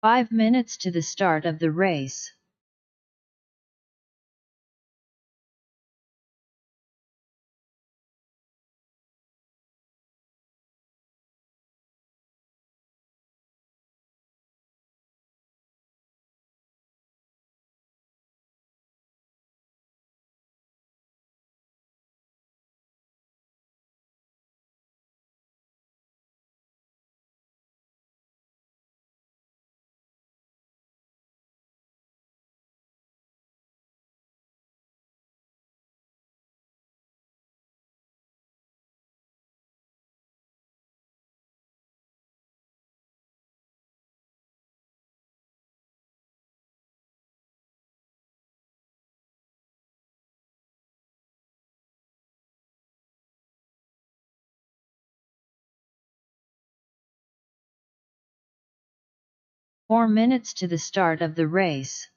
5 minutes to the start of the race. Four minutes to the start of the race.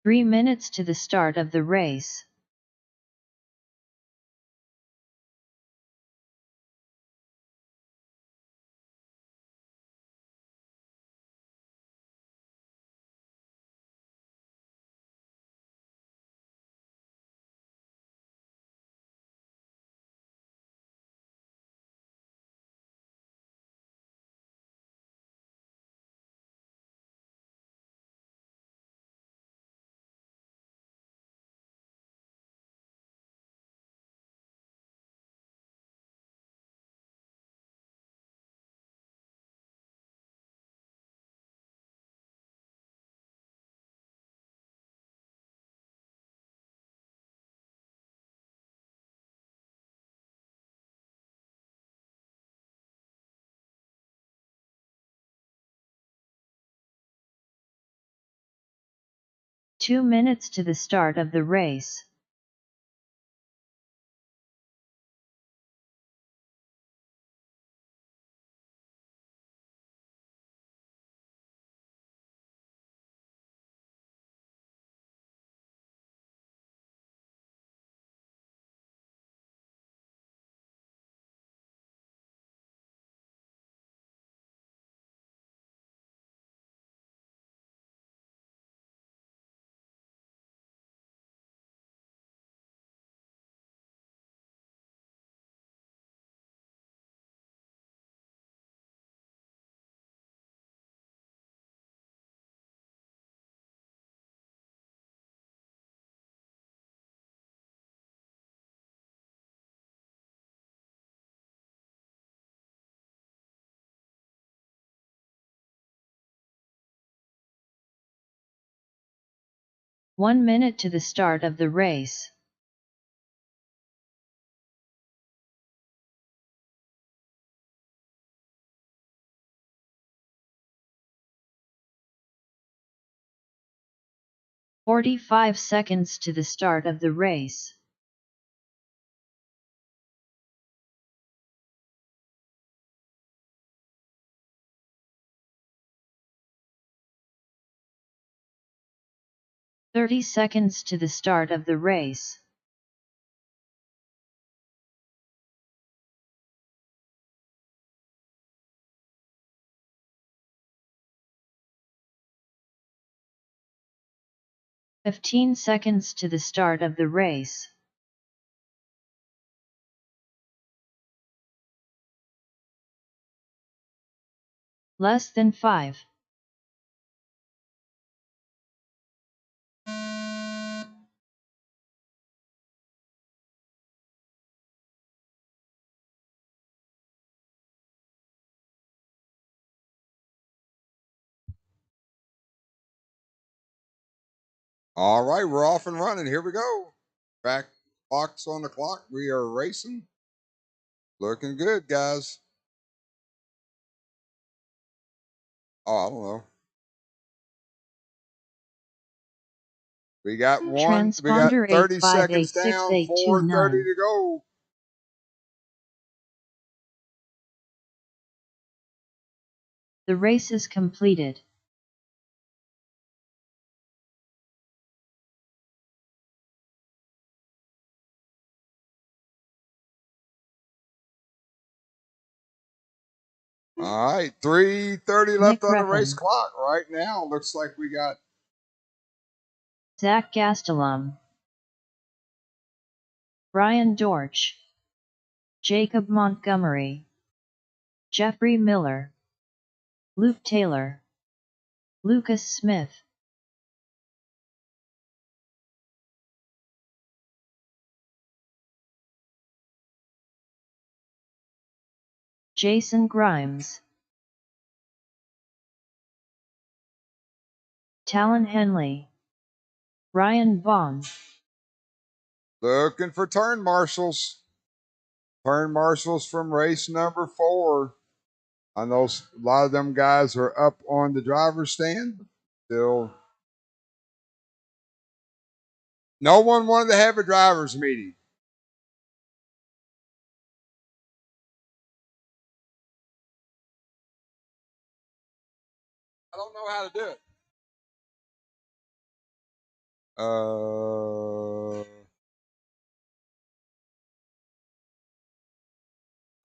Three minutes to the start of the race. Two minutes to the start of the race. One minute to the start of the race. "45 seconds to the start of the race. "30 seconds to the start of the race. "15 seconds to the start of the race. Less than 5. All right, we're off and running. Here we go. Back clocks on the clock. We are racing. Looking good, guys. Oh, I don't know. We got one. We got Transponder 30 seconds down. 4:30 to go. The race is completed. All right, 3:30 left on the race clock. Right now, looks like we got Zach Gastelum, Brian Dortch, Jacob Montgomery, Jeffrey Miller, Luke Taylor, Lucas Smith, Jason Grimes, Talon Henley, Ryan Vaughn. looking for turn marshals. Turn marshals from race number 4. I know a lot of them guys are up on the driver's stand. Still, no one wanted to have a driver's meeting. I don't know how to do it.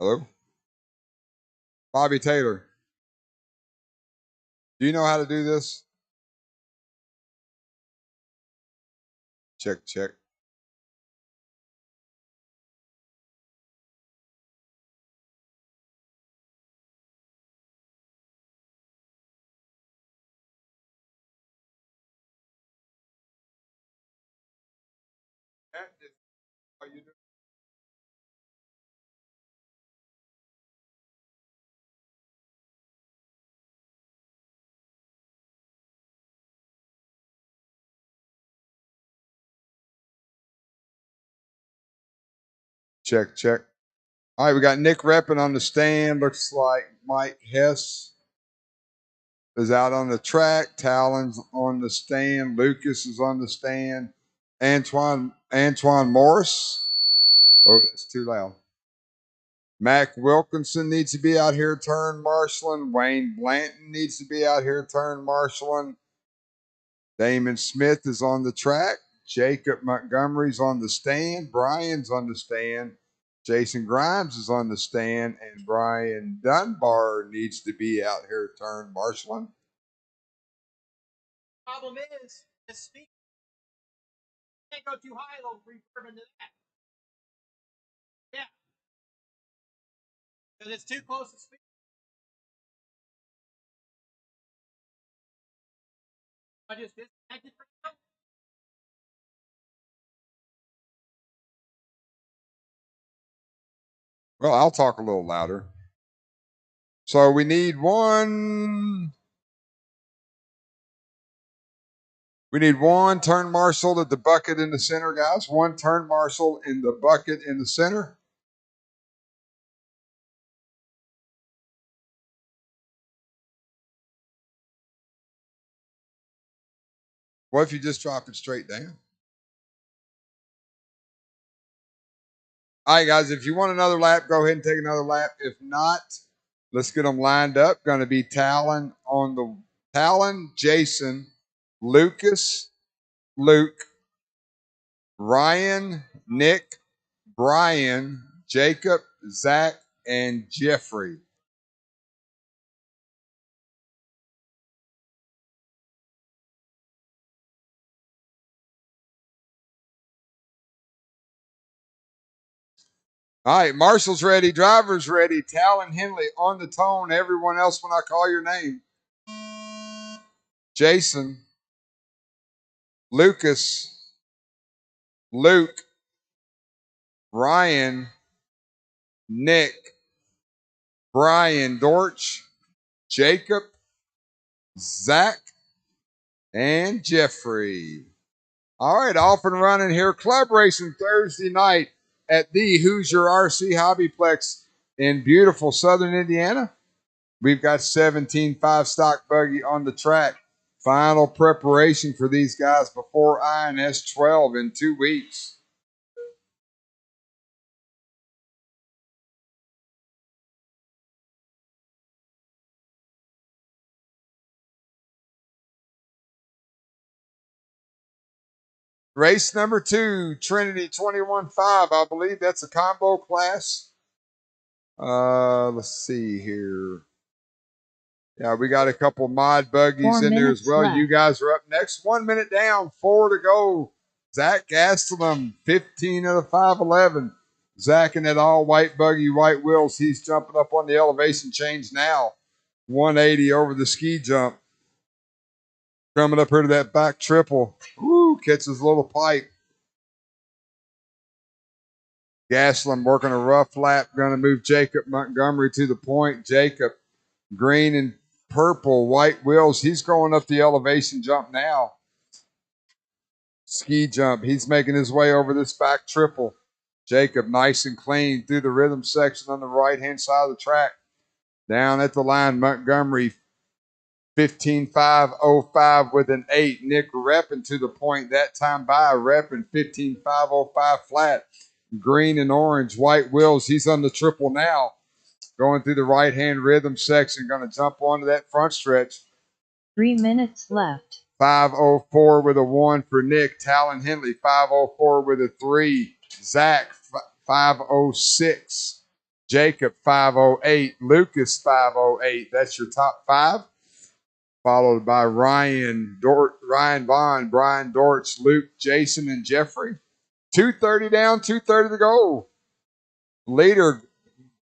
Hello? Bobby Taylor. Do you know how to do this? Check, check. Check, check. All right, we got Nick Reppin on the stand. Looks like Mike Hess is out on the track. Talon's on the stand. Lucas is on the stand. Antoine Morris. Oh, that's too loud. Mac Wilkinson needs to be out here turn marshaling. Wayne Blanton needs to be out here turn marshaling. Damon Smith is on the track. Jacob Montgomery's on the stand. Brian's on the stand. Jason Grimes is on the stand. And Brian Dunbar needs to be out here turn marshaling. Problem is, this speaker can't go too high, it'll reverb into that. Yeah. Because it's too close to speak. I just disconnected from it. Well, I'll talk a little louder. So we need one. We need one turn marshal at the bucket in the center, guys. One turn marshal in the bucket in the center. What if you just drop it straight down? All right, guys, if you want another lap, go ahead and take another lap. If not, let's get them lined up. Going to be Talon, Jason, Lucas, Luke, Ryan, Nick, Brian, Jacob, Zach, and Jeffrey. All right, Marshall's ready, driver's ready, Talon Henley on the tone. Everyone else when I call your name. Jason, Lucas, Luke, Ryan, Nick, Brian Dortch, Jacob, Zach, and Jeffrey. All right, off and running here. Club racing Thursday night at the Hoosier RC Hobbyplex in beautiful southern Indiana. We've got 17 5-stock buggy on the track. Final preparation for these guys before INS 12 in 2 weeks. Race number 2, Trinity 21-5. I believe that's a combo class. Let's see here. Yeah, we got a couple mod buggies in there as well. left. You guys are up next. 1 minute down, 4 to go. Zach Gastelum, 15 of the 511. Zach in that all white buggy, white wheels. He's jumping up on the elevation change now. 180 over the ski jump. Coming up here to that back triple. Woo, catches a little pipe. Gastelum working a rough lap. Going to move Jacob Montgomery to the point. Jacob, green and purple, white wheels. He's going up the elevation jump now. Ski jump. He's making his way over this back triple. Jacob, nice and clean through the rhythm section on the right-hand side of the track. Down at the line, Montgomery, 15.505 with an 8. Nick repping to the point that time by, repping 15.505 flat. Green and orange, white wheels. He's on the triple now. Going through the right-hand rhythm section. Going to jump onto that front stretch. 3 minutes left. 504 with a 1 for Nick. Talon Henley, 504 with a 3. Zach, 506. Jacob, 508. Lucas, 508. That's your top 5. Followed by Ryan Vaughn, Brian Dortch, Luke, Jason, and Jeffrey. 230 down, 230 to go. Leader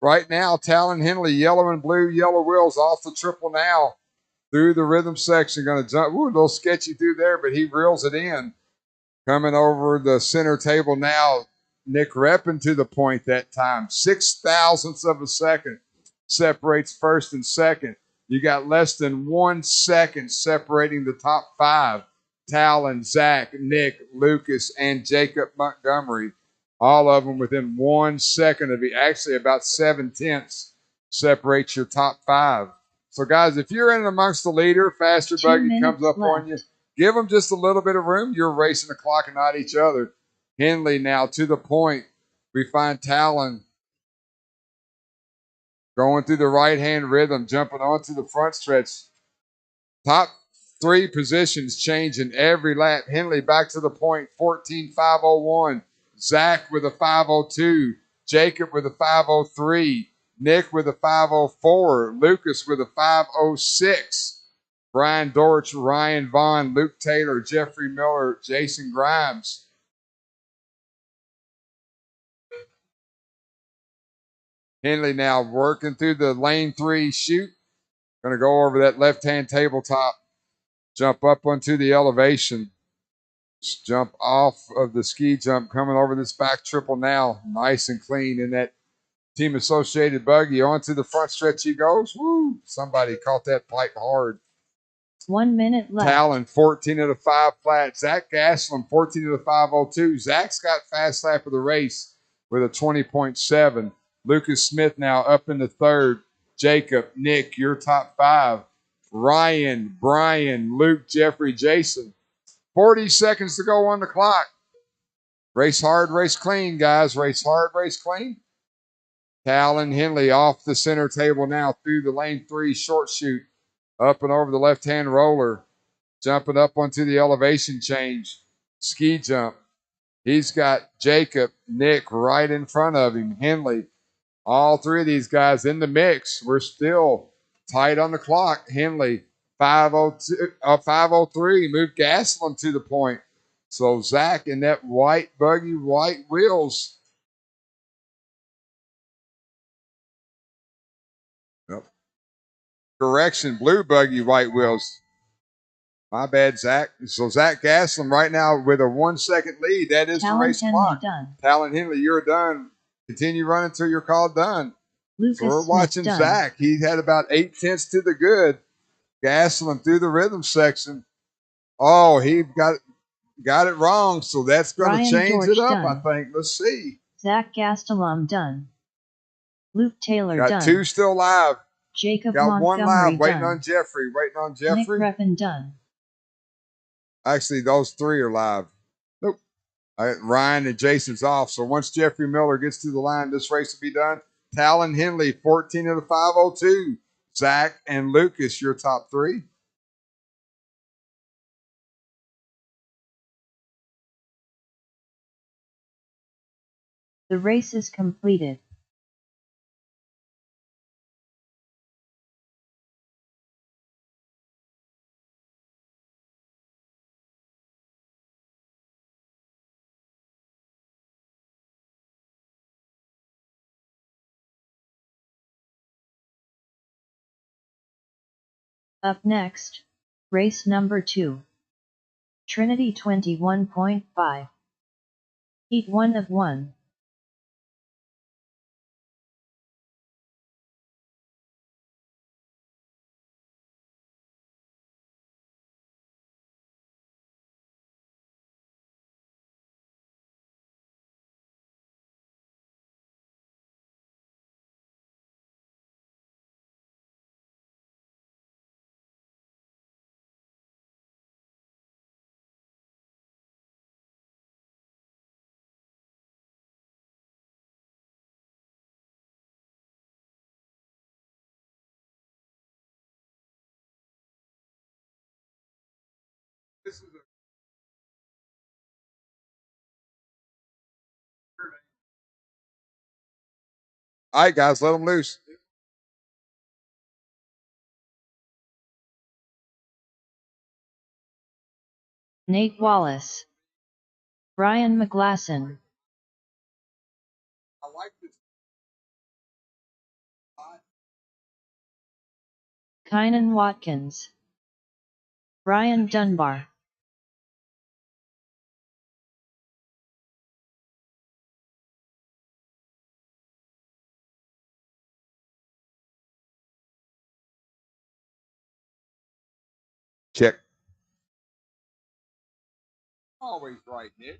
right now, Talon Henley, yellow and blue, yellow wheels off the triple now. Through the rhythm section, going to jump. Ooh, a little sketchy through there, but he reels it in. Coming over the center table now, Nick repping to the point that time. 0.06 of a second separates first and second. You got less than 1 second separating the top 5. Talon, Zach, Nick, Lucas, and Jacob Montgomery. All of them within 1 second of actually about 7/10 separates your top 5. So, guys, if you're in amongst the leader, faster 2 buggy comes minutes up on you, give them just a little bit of room. You're racing the clock and not each other. Henley now to the point. We find Talon going through the right-hand rhythm, jumping onto the front stretch. Top 3 positions changing every lap. Henley back to the point, 14.501. Zach with a 502. Jacob with a 503. Nick with a 504. Lucas with a 506. Brian Dortch, Ryan Vaughn, Luke Taylor, Jeffrey Miller, Jason Grimes. Henley now working through the lane 3 chute. Going to go over that left-hand tabletop. Jump up onto the elevation. Just jump off of the ski jump. Coming over this back triple now. Nice and clean in that Team Associated buggy. Onto the front stretch he goes. Woo! Somebody caught that pipe hard. 1 minute left. Talon, 14 of the 5 flat. Zach Gastelum, 14 of the 502. Zach's got fast lap of the race with a 20.7. Lucas Smith now up in the 3rd. Jacob, Nick, your top 5. Ryan, Brian, Luke, Jeffrey, Jason. 40 seconds to go on the clock. Race hard, race clean, guys. Race hard, race clean. Talon Henley off the center table now through the lane 3 short chute. Up and over the left-hand roller. Jumping up onto the elevation change. Ski jump. He's got Jacob, Nick right in front of him. Henley. All 3 of these guys in the mix. We're still tight on the clock. Henley, 503. Moved Gastelum to the point. So Zach in that white buggy, white wheels. Yep. Correction, blue buggy, white wheels. My bad, Zach. So Zach Gastelum right now with a 1 second lead. That is Talon the race Henley clock. done. Talon Henley, you're done. Continue running until you're called done. Lucas So we're Smith watching done. Zach. He had about 0.8 to the good. Gastelum through the rhythm section. Oh, he got got it wrong, so that's going to Ryan change George it up, done. I think. Let's see. Zach Gastelum done. Luke Taylor Got done. 2 still live. Jacob Got 1 Montgomery live. Waiting done. on Jeffrey. Waiting on Nick Jeffrey. Reppin done. Actually, those 3 are live. Nope. Ryan and Jason's off. So once Jeffrey Miller gets to the line, this race will be done. Talon Henley, 14 of the 502. Zach and Lucas, your top 3. The race is completed. Up next, race number 2. Trinity 21.5. Heat 1 of 1. All right, guys, let them loose. Nate Wallace. Brian McGlasson. I like this. Kynan Watkins. Brian Dunbar. Check. Always right, Nick.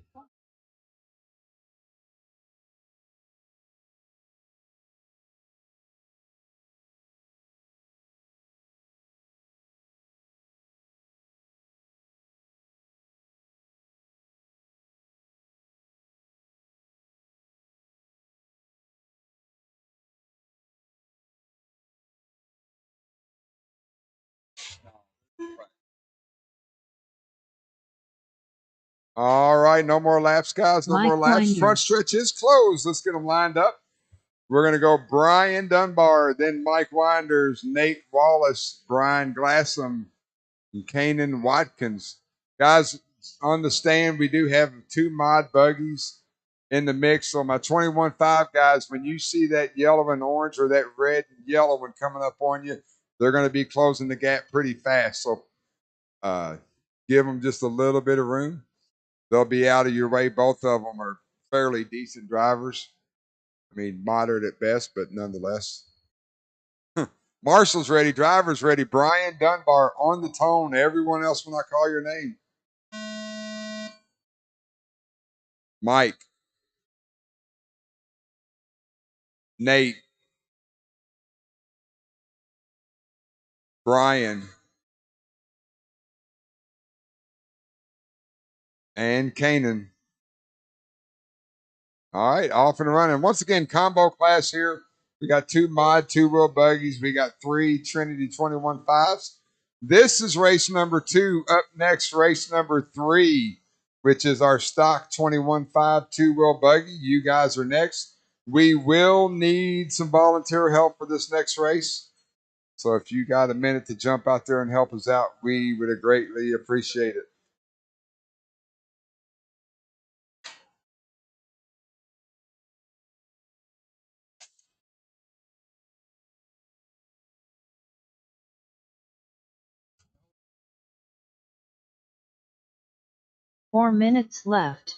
All right, no more laps, guys. No more Mike laps. Miners. Front stretch is closed. Let's get them lined up. We're going to go Brian Dunbar, then Mike Winders, Nate Wallace, Brian Glassam, and Kanan Watkins. Guys, on the stand, we do have 2 mod buggies in the mix. So my 21.5 guys, when you see that yellow and orange or that red and yellow one coming up on you, they're going to be closing the gap pretty fast. So give them just a little bit of room. They'll be out of your way. Both of them are fairly decent drivers. I mean, moderate at best, but nonetheless. Marshall's ready. Driver's ready. Brian Dunbar on the tone. Everyone else when I call your name. Mike. Nate. Brian. And Kanan. All right, off and running. Once again, combo class here. We got 2 mod, 2-wheel buggies. We got 3 Trinity 21.5s. This is race number 2. Up next, race number 3, which is our stock 21.5 2-wheel buggy. You guys are next. We will need some volunteer help for this next race. So if you got a minute to jump out there and help us out, we would greatly appreciate it. Four minutes left.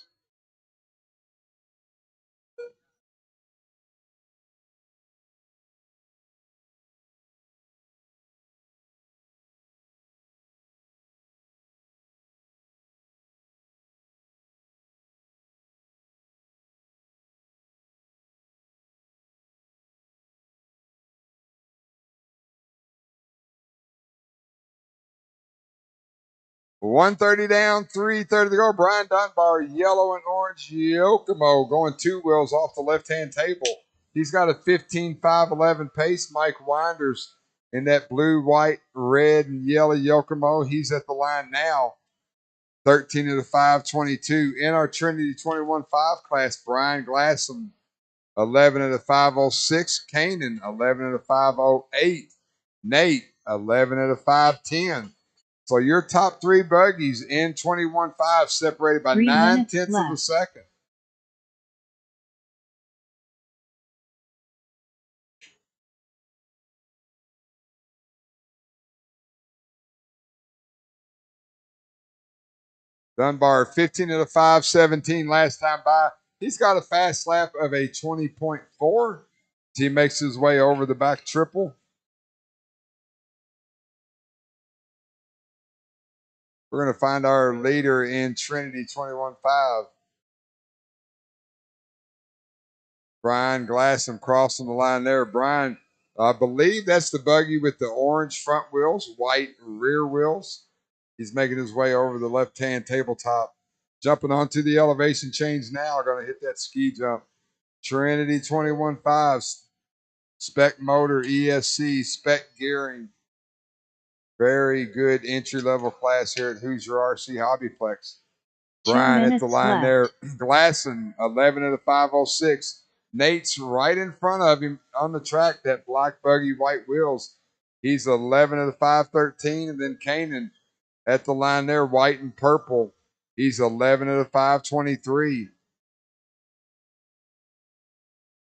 130 down, 330 to go. Brian Dunbar, yellow and orange Yokomo, going 2 wheels off the left-hand table. He's got a 15.511 pace. Mike Winders in that blue, white, red, and yellow Yokomo. He's at the line now. 13 of the 522. In our Trinity 21-5 class, Brian Glassam, 11 of the 506. Kanan, 11 of the 508. Nate, 11 of the 510. So your top 3 buggies in 21.5 separated by 9/10 of a second. Dunbar, 15 of the 517 last time by. He's got a fast lap of a 20.4. He makes his way over the back triple. We're going to find our leader in Trinity 21.5. Brian Glassam crossing the line there. Brian, I believe that's the buggy with the orange front wheels, white rear wheels. He's making his way over the left-hand tabletop. Jumping onto the elevation change now. Going to hit that ski jump. Trinity 21.5. Spec motor, ESC, spec gearing. Very good entry-level class here at Hoosier RC Hobbyplex. Brian at the line there. Glasson, 11 of the 506. Nate's right in front of him on the track, that black buggy, white wheels. He's 11 of the 513. And then Kanan at the line there, white and purple. He's 11 of the 523.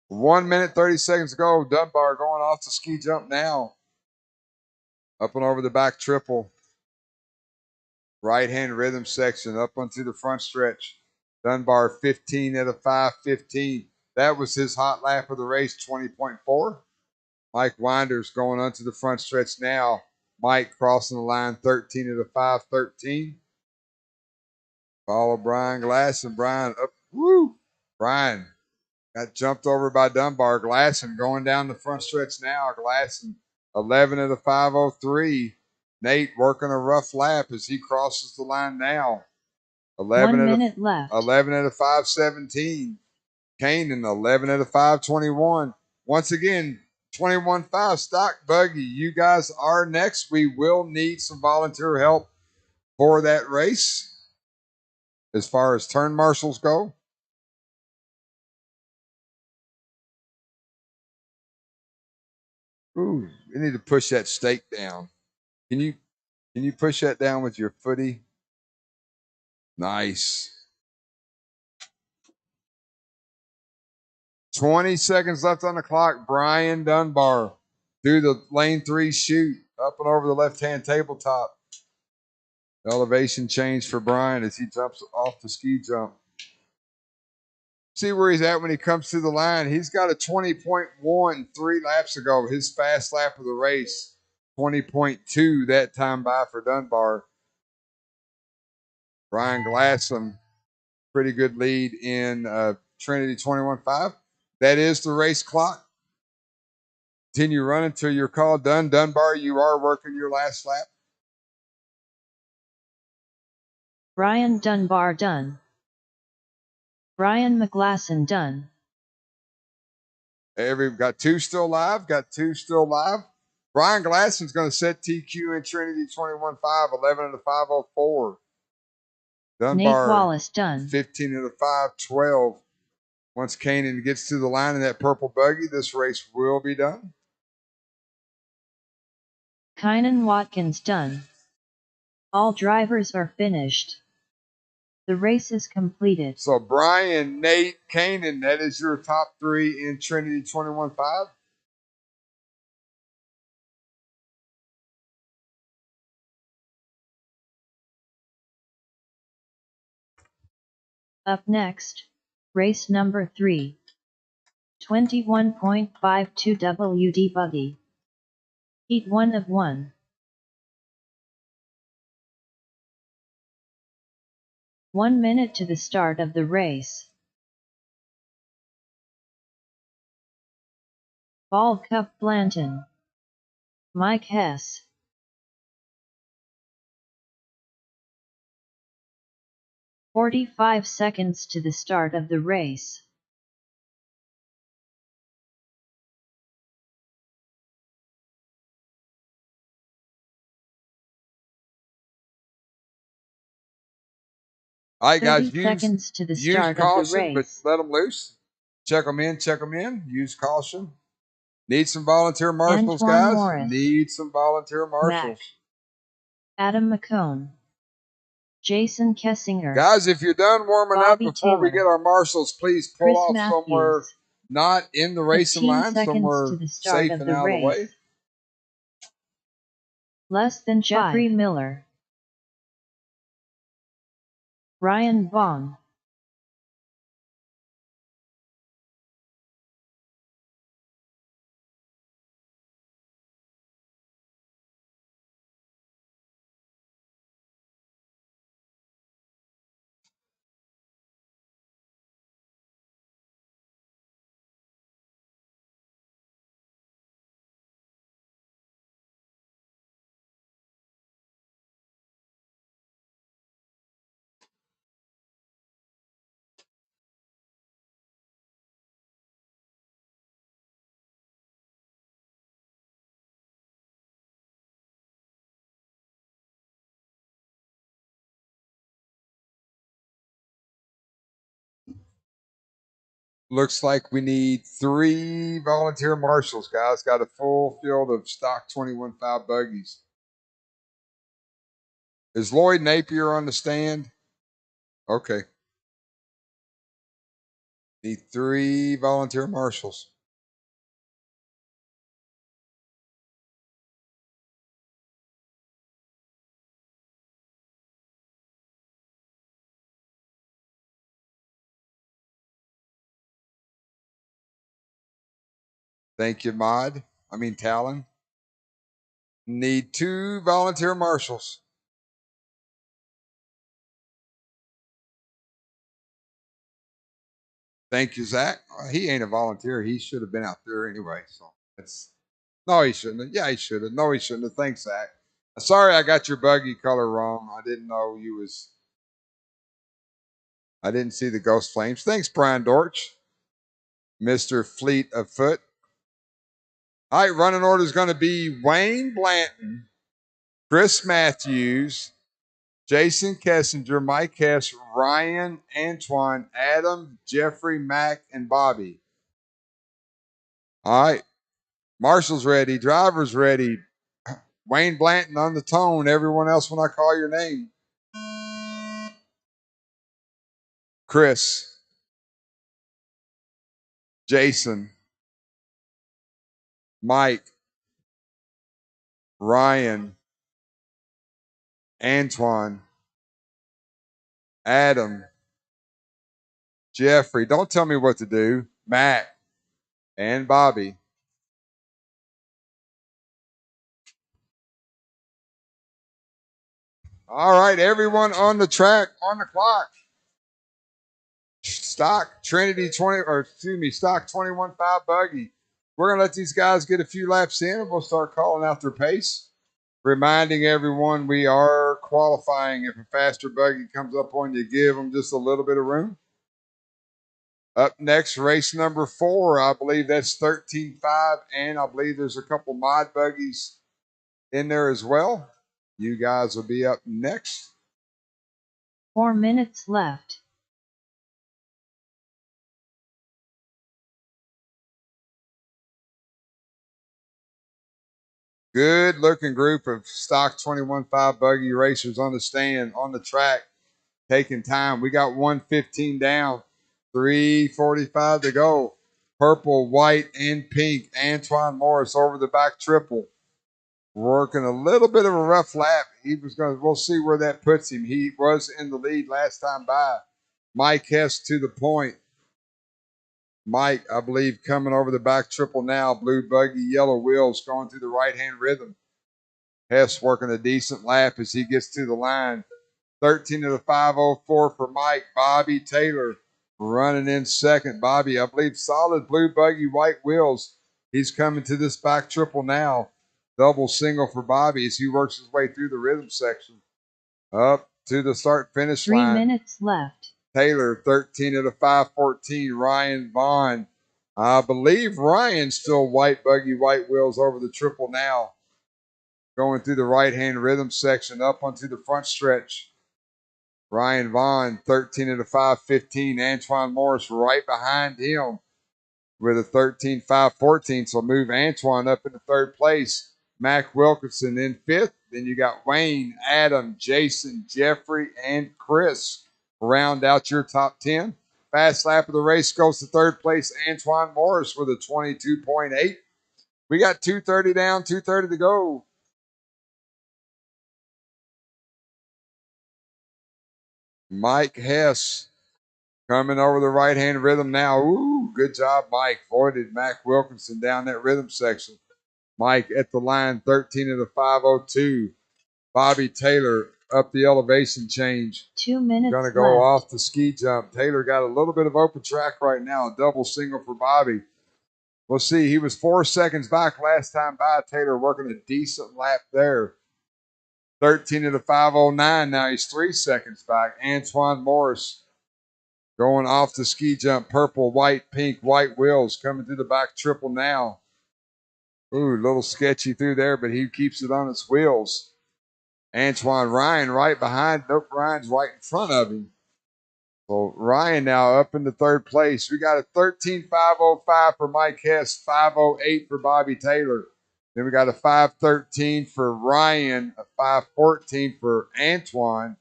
1 minute, 30 seconds to go. Dunbar going off the ski jump now. Up and over the back triple. Right-hand rhythm section up onto the front stretch. Dunbar 15 out of 515. That was his hot lap of the race, 20.4. Mike Winders going onto the front stretch now. Mike crossing the line, 13 out of 513. Follow Brian Glasson. Brian up. Woo! Brian got jumped over by Dunbar. Glasson going down the front stretch now. Glasson 11 of the 503. Nate working a rough lap as he crosses the line now. 11 1 minute left. 11 out of 517. Kanan, 11 out of 521. Once again, 21.5 stock buggy. You guys are next. We will need some volunteer help for that race as far as turn marshals go. Ooh, we need to push that stake down. Can you push that down with your footy? Nice. 20 seconds left on the clock. Brian Dunbar through the lane 3 chute, up and over the left-hand tabletop. Elevation change for Brian as he jumps off the ski jump. See where he's at when he comes to the line. He's got a 20.1 3 laps ago. His fast lap of the race, 20.2 that time by for Dunbar. Brian Glassam, pretty good lead in Trinity 21.5. That is the race clock. Continue running till you're called done. Dunbar, you are working your last lap. Brian Dunbar done. Brian McGlasson done. Got 2 still live. Got 2 still live. Brian Glasson's going to set TQ in Trinity 21.5, 11 of the 504. Dunbar, Nate Wallace done. 15 of the 512. Once Kanan gets to the line in that purple buggy, this race will be done. Kynan Watkins done. All drivers are finished. The race is completed. So Brian, Nate, Kanan, that is your top 3 in Trinity 21.5. Up next, race number 3. 21.52 WD buggy. Heat 1 of 1. 1 minute to the start of the race. Ball Cup Blanton. Mike Hess. 45 seconds to the start of the race. All right, 30 guys, seconds to the use start of the caution, but race. let them loose. Check them in, check them in. Use caution. Need some volunteer marshals, Antoine guys. Morris. Need some volunteer marshals. Mac. Adam McCone. Jason Kessinger. Guys, if you're done warming Bobby up before we Taylor. get our marshals, please pull Chris off Matthews. somewhere not in the racing 15 line, seconds somewhere to the start safe of and the out of the way. race. Less than Jeffrey Miller. Ryan Vaughn. Looks like we need 3 volunteer marshals, guys. Got a full field of stock 21.5 buggies. Is Lloyd Napier on the stand? Okay. Need 3 volunteer marshals. Thank you, Talon. Need 2 volunteer marshals. Thank you, Zach. He ain't a volunteer. He should have been out there anyway. So that's no, he shouldn't have. Yeah, he should have. No, he shouldn't have. Thanks, Zach. Sorry, I got your buggy color wrong. I didn't know you was. I didn't see the ghost flames. Thanks, Brian Dortch, Mr. Fleet of Foot. All right, running order is going to be Wayne Blanton, Chris Matthews, Jason Kessinger, Mike Hess, Ryan, Antoine, Adam, Jeffrey, Mac, and Bobby. All right. Marshall's ready. Driver's ready. Wayne Blanton on the tone. Everyone else when I call your name. Chris. Jason. Mike. Ryan. Antoine. Adam. Jeffrey. Don't tell me what to do. Mac. And Bobby. All right, everyone on the track, on the clock. Stock 21.5 buggy. We're gonna let these guys get a few laps in and we'll start calling out their pace. Reminding everyone we are qualifying. If a faster buggy comes up on you, give them just a little bit of room. Up next, race number 4. I believe that's 13.5, and I believe there's a couple mod buggies in there as well. You guys will be up next. 4 minutes left. Good looking group of stock 21.5 buggy racers on the stand, on the track, taking time. We got 1:15 down, 3:45 to go. Purple, white, and pink. Antoine Morris over the back triple. Working a little bit of a rough lap. We'll see where that puts him. He was in the lead last time by. Mike Hess to the point. Mike, I believe, coming over the back triple now. Blue buggy, yellow wheels going through the right-hand rhythm. Hess working a decent lap as he gets to the line. 13 to the 5:04 for Mike. Bobby Taylor running in second. Bobby, I believe, solid blue buggy, white wheels. He's coming to this back triple now. Double single for Bobby as he works his way through the rhythm section. Up to the start finish 3 line. minutes left. Taylor 13 of the 5:14. Ryan Vaughn. I believe Ryan's still white buggy, white wheels over the triple now. Going through the right-hand rhythm section up onto the front stretch. Ryan Vaughn, 13 of the 5:15. Antoine Morris right behind him with a 13.514. So move Antoine up into third place. Mac Wilkinson in fifth. Then you got Wayne, Adam, Jason, Jeffrey, and Chris. Round out your top 10. Fast lap of the race goes to third place. Antoine Morris with a 22.8. We got 2:30 down, 2:30 to go. Mike Hess coming over the right-hand rhythm now. Ooh, good job, Mike. Avoided Mac Wilkinson down that rhythm section. Mike at the line, 13 of the 5:02. Bobby Taylor up the elevation change. 2 minutes Going to go left. off the ski jump. Taylor got a little bit of open track right now. A double single for Bobby. We'll see. He was 4 seconds back last time by. Taylor working a decent lap there. 13 of the 5:09. Now he's 3 seconds back. Antoine Morris going off the ski jump. Purple, white, pink, white wheels coming through the back triple now. Ooh, a little sketchy through there, but he keeps it on its wheels. Antoine Ryan right behind. Nope, Ryan's right in front of him. So Ryan now up into third place. We got a 13.505 for Mike Hess, 5:08 for Bobby Taylor. Then we got a 5:13 for Ryan, a 5:14 for Antoine,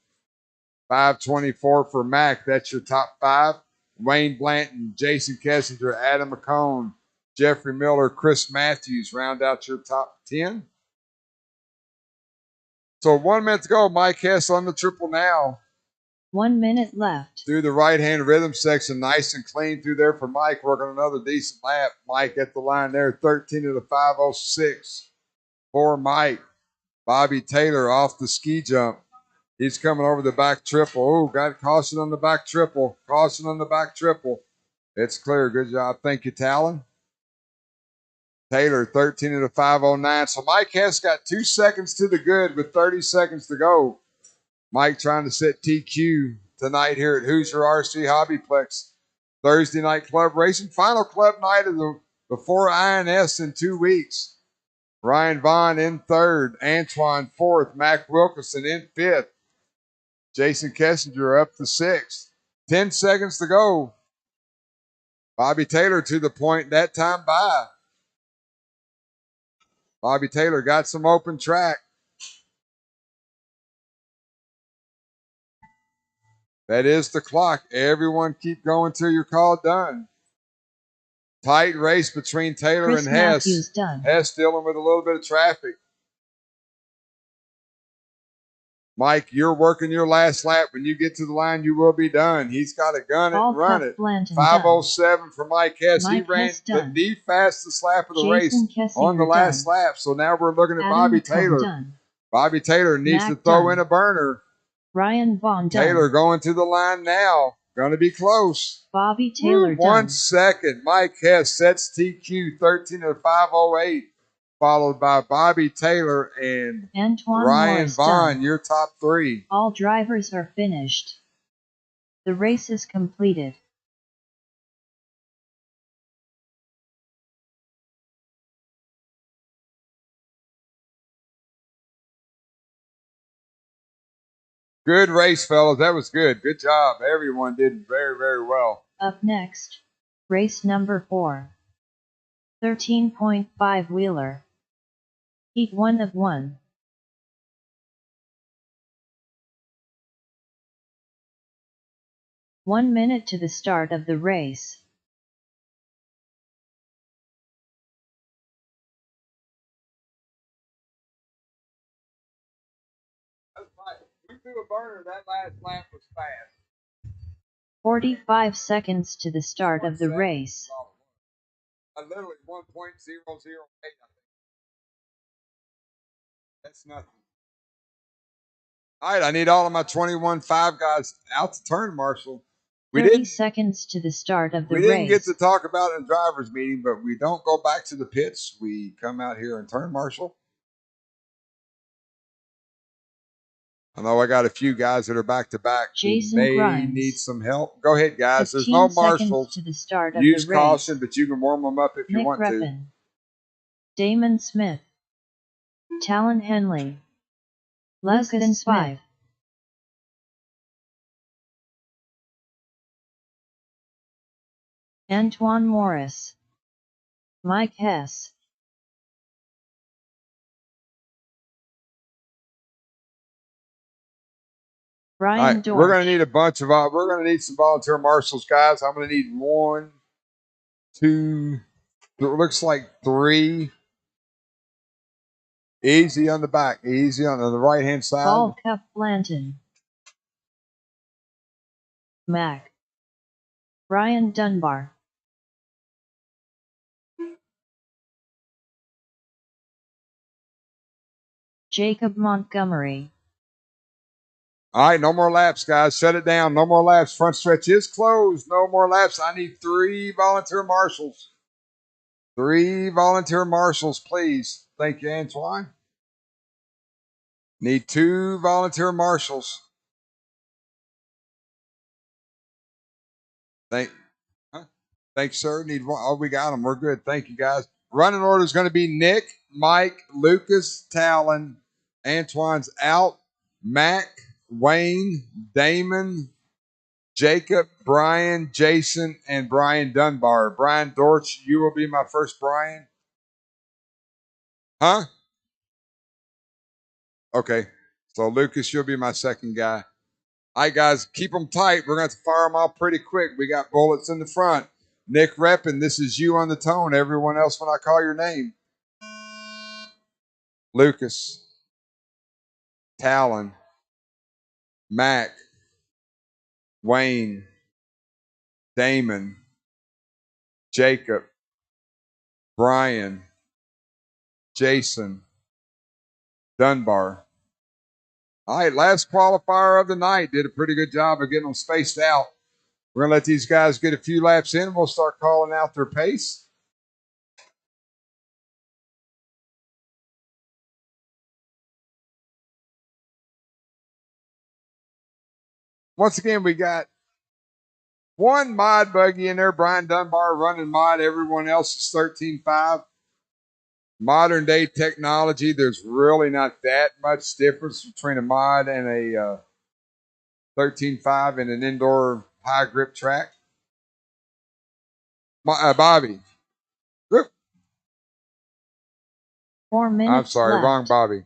5:24 for Mac. That's your top 5. Wayne Blanton, Jason Kessinger, Adam McCone, Jeffrey Miller, Chris Matthews round out your top 10. So 1 minute to go. Mike Hess on the triple now. 1 minute left. Through the right-hand rhythm section, nice and clean through there for Mike, working another decent lap. Mike at the line there, 13 of the 5:06 for Mike. Bobby Taylor off the ski jump. He's coming over the back triple. Oh, got caution on the back triple. Caution on the back triple. It's clear. Good job. Thank you, Talon. Taylor, 13 of the 5:09. So Mike has got 2 seconds to the good with 30 seconds to go. Mike trying to set TQ tonight here at Hoosier RC Hobbyplex. Thursday night club racing. Final club night of the before INS in 2 weeks. Ryan Vaughn in third. Antoine fourth. Mac Wilkinson in fifth. Jason Kessinger up to sixth. 10 seconds to go. Bobby Taylor to the point that time by. Bobby Taylor got some open track. That is the clock. Everyone keep going till you're called done. Tight race between Taylor Chris and Hess. Matthews done. Hess dealing with a little bit of traffic. Mike, you're working your last lap. When you get to the line, you will be done. He's got a gun All and run Cup it. Blanton 5:07 for Mike Hess. Mike he ran Hess done. the fastest lap of the Jason race Kessinger on the last done. lap. So now we're looking at Adam Bobby McCone Taylor. done. Bobby Taylor needs Mac to throw done. in a burner. Ryan Vaughn done. Taylor going to the line now. Going to be close. Bobby Taylor Woo, done. 1 second. Mike Hess sets TQ 13 of 5:08, followed by Bobby Taylor and Antoine Ryan Morris Vaughn, done. your top 3. All drivers are finished. The race is completed. Good race, fellas. That was good. Good job. Everyone did very, very well. Up next, race number 4. 13.5 wheeler. Heat 1 of 1. One minute to the start of the race. We threw a burner. That last lap was fast. 45 seconds to the start of the race. I literally 1.008, I think. That's nothing. All right, I need all of my 21.5 guys out to turn, Marshall. 30 seconds to the start of the race. We didn't get to talk about it in driver's meeting, but we don't go back to the pits. We come out here and turn, Marshall. I know I got a few guys that are back to back who Jason may Grimes. need some help. Go ahead, guys. There's no 15 seconds marshals. to the start of Use the race. caution, but you can warm them up if you Nick want to. Reppin, Damon Smith, Talon Henley, Lucas Smith, Antoine Morris, Mike Hess, Brian Dorsch. We're going to need a bunch of. We're going to need some volunteer marshals, guys. I'm going to need 1, 2. It looks like 3. Easy on the back. Easy on the right hand side. Paul Cuff Blanton, Mac, Brian Dunbar, Jacob Montgomery. All right, no more laps, guys. Shut it down. No more laps. Front stretch is closed. No more laps. I need 3 volunteer marshals. 3 volunteer marshals, please. Thank you, Antoine. Need 2 volunteer marshals. Thanks, sir. Need 1. Oh, we got them. We're good. Thank you, guys. Running order is going to be Nick, Mike, Lucas, Talon. Antoine's out. Mac, Wayne, Damon, Jacob, Brian, Jason, and Brian Dunbar. Brian Dorsch, you will be my first Brian. Huh? Okay. So, Lucas, you'll be my second guy. All right, guys, keep them tight. We're going to have to fire them off pretty quick. We got bullets in the front. Nick Reppin, this is you on the tone. Everyone else when I call your name. Lucas, Talon, Mac, Wayne, Damon, Jacob, Brian, Jason, Dunbar. All right, last qualifier of the night. Did a pretty good job of getting them spaced out. We're going to let these guys get a few laps in. We'll start calling out their pace. Once again, we got 1 mod buggy in there. Brian Dunbar running mod. Everyone else is 13.5. Modern day technology, there's really not that much difference between a mod and a 13.5 in an indoor high grip track. Bobby. 4 minutes I'm sorry, left. wrong Bobby.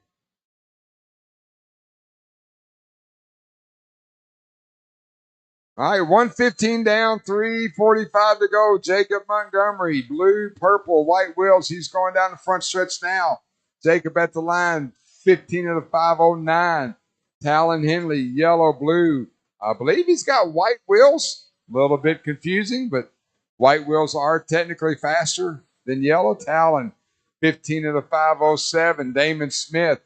All right, 115 down, 3:45 to go. Jacob Montgomery, blue, purple, white wheels. He's going down the front stretch now. Jacob at the line, 15 of the 509. Talon Henley, yellow, blue. I believe he's got white wheels. A little bit confusing, but white wheels are technically faster than yellow. Talon, 15 of the 507. Damon Smith.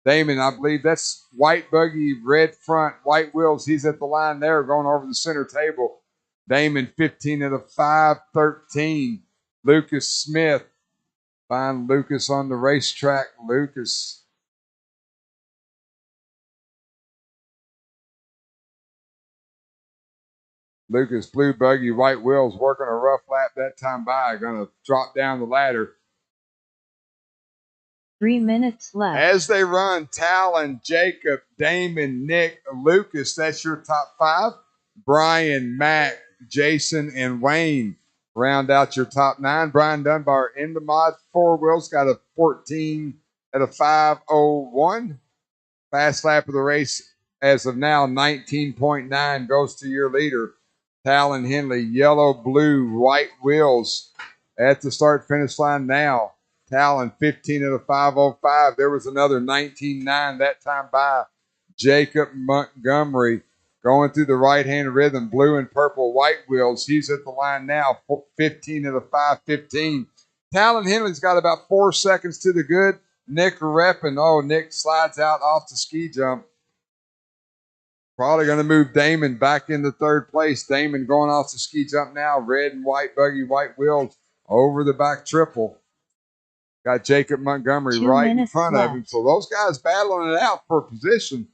Damon, I believe that's white buggy, red front, white wheels. He's at the line there going over the center table. Damon, 15 of the 513. Lucas Smith. Find Lucas on the racetrack. Lucas. Lucas, blue buggy, white wheels, working a rough lap that time by. Going to drop down the ladder. 3 minutes left. As they run, Talon, Jacob, Damon, Nick, Lucas, that's your top 5. Brian, Mac, Jason, and Wayne round out your top 9. Brian Dunbar in the mod 4 wheels, got a 14 at a 5:01. Fast lap of the race as of now, 19.9 goes to your leader, Talon Henley. Yellow, blue, white wheels at the start finish line now. Talon, 15 of the 505. There was another 19.9 that time by Jacob Montgomery going through the right-hand rhythm, blue and purple, white wheels. He's at the line now, 15 of the 515. Talon Henley's got about 4 seconds to the good. Nick Reppin. Oh, Nick slides out off the ski jump. Probably going to move Damon back into 3rd place. Damon going off the ski jump now. Red and white buggy, white wheels over the back triple. Got Jacob Montgomery right in front of him. So those guys battling it out for position.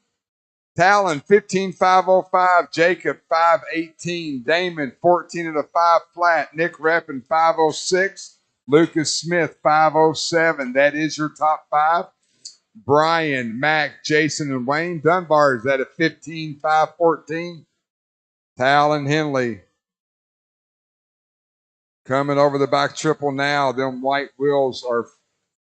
Talon 15,505, Jacob 518, Damon 14 at a 5 flat, Nick Reppin 506, Lucas Smith 507. That is your top 5. Brian, Mac, Jason, and Wayne Dunbar is at a 15,514. Talon Henley coming over the back triple now. Them white wheels are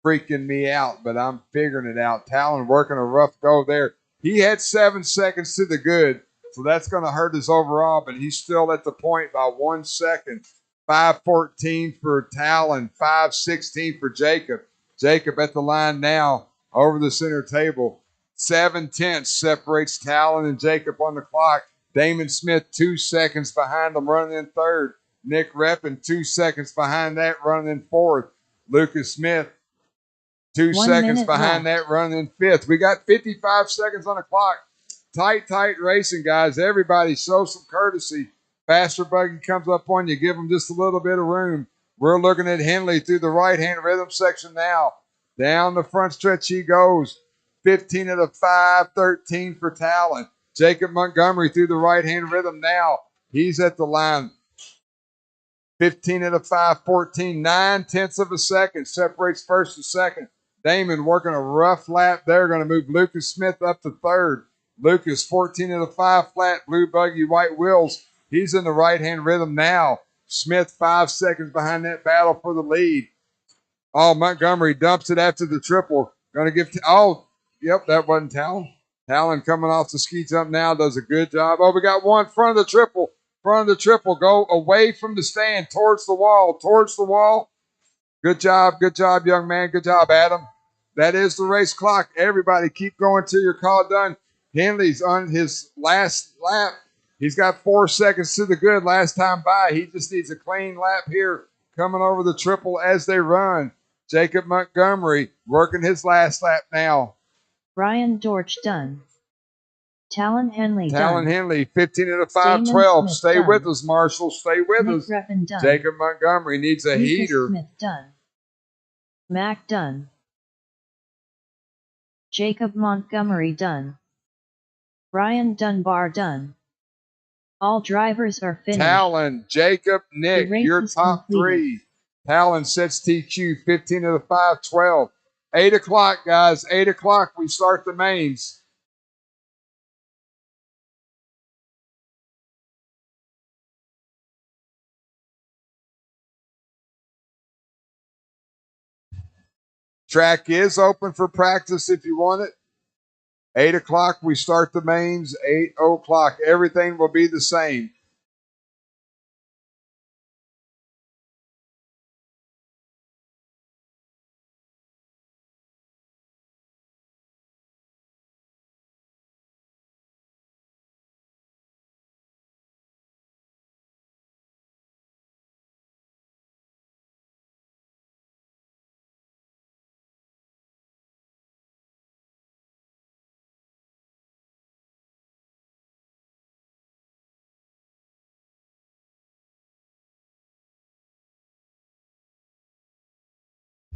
freaking me out, but I'm figuring it out. Talon working a rough go there. He had 7 seconds to the good, so that's going to hurt his overall, but he's still at the point by 1 second. 5:14 for Talon, 5:16 for Jacob. Jacob at the line now over the center table. 7/10 separates Talon and Jacob on the clock. Damon Smith 2 seconds behind them, running in third. Nick Reppin 2 seconds behind that, running in fourth. Lucas Smith 2 1 seconds minute behind left. that, running in fifth. We got 55 seconds on the clock. Tight racing, guys. Everybody show some courtesy. Faster buggy comes up on you. Give them just a little bit of room. We're looking at Henley through the right-hand rhythm section now. Down the front stretch he goes. 15 at a 5, 13 for Talon. Jacob Montgomery through the right-hand rhythm now. He's at the line. 15 at a 5, 14, 9/10 of a second separates first and second. Damon working a rough lap there. Going to move Lucas Smith up to third. Lucas 14 at a 5 flat, blue buggy, white wheels. He's in the right-hand rhythm now. Smith 5 seconds behind that battle for the lead. Oh, Montgomery dumps it after the triple. Going to give, yep, that wasn't Talon. Talon coming off the ski jump now, does a good job. Oh, we got one front of the triple. Front of the triple. Go away from the stand, towards the wall, towards the wall. Good job, young man. Good job, Adam. That is the race clock. Everybody keep going till your call done. Henley's on his last lap. He's got 4 seconds to the good last time by. He just needs a clean lap here coming over the triple as they run. Jacob Montgomery working his last lap now. Brian Dorch done. Talon Henley Talon done. Henley, 15 at a 5, Damon 12. Smith Stay done. with us, Marshall. Stay with Nick us. Reppin done. Jacob Montgomery needs a Lucas heater. Smith done. Mac done. Jacob Montgomery done. Brian Dunbar done. All drivers are finished. Talon, Jacob, Nick, race your is top completed. 3. Talon sets TQ, 15 at a 5, 12. 8 o'clock, guys. 8 o'clock, we start the mains. Track is open for practice if you want it. 8 o'clock, we start the mains. 8 o'clock, everything will be the same.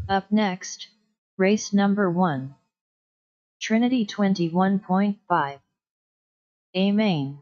Up next, race number 1. Trinity 21.5. A main.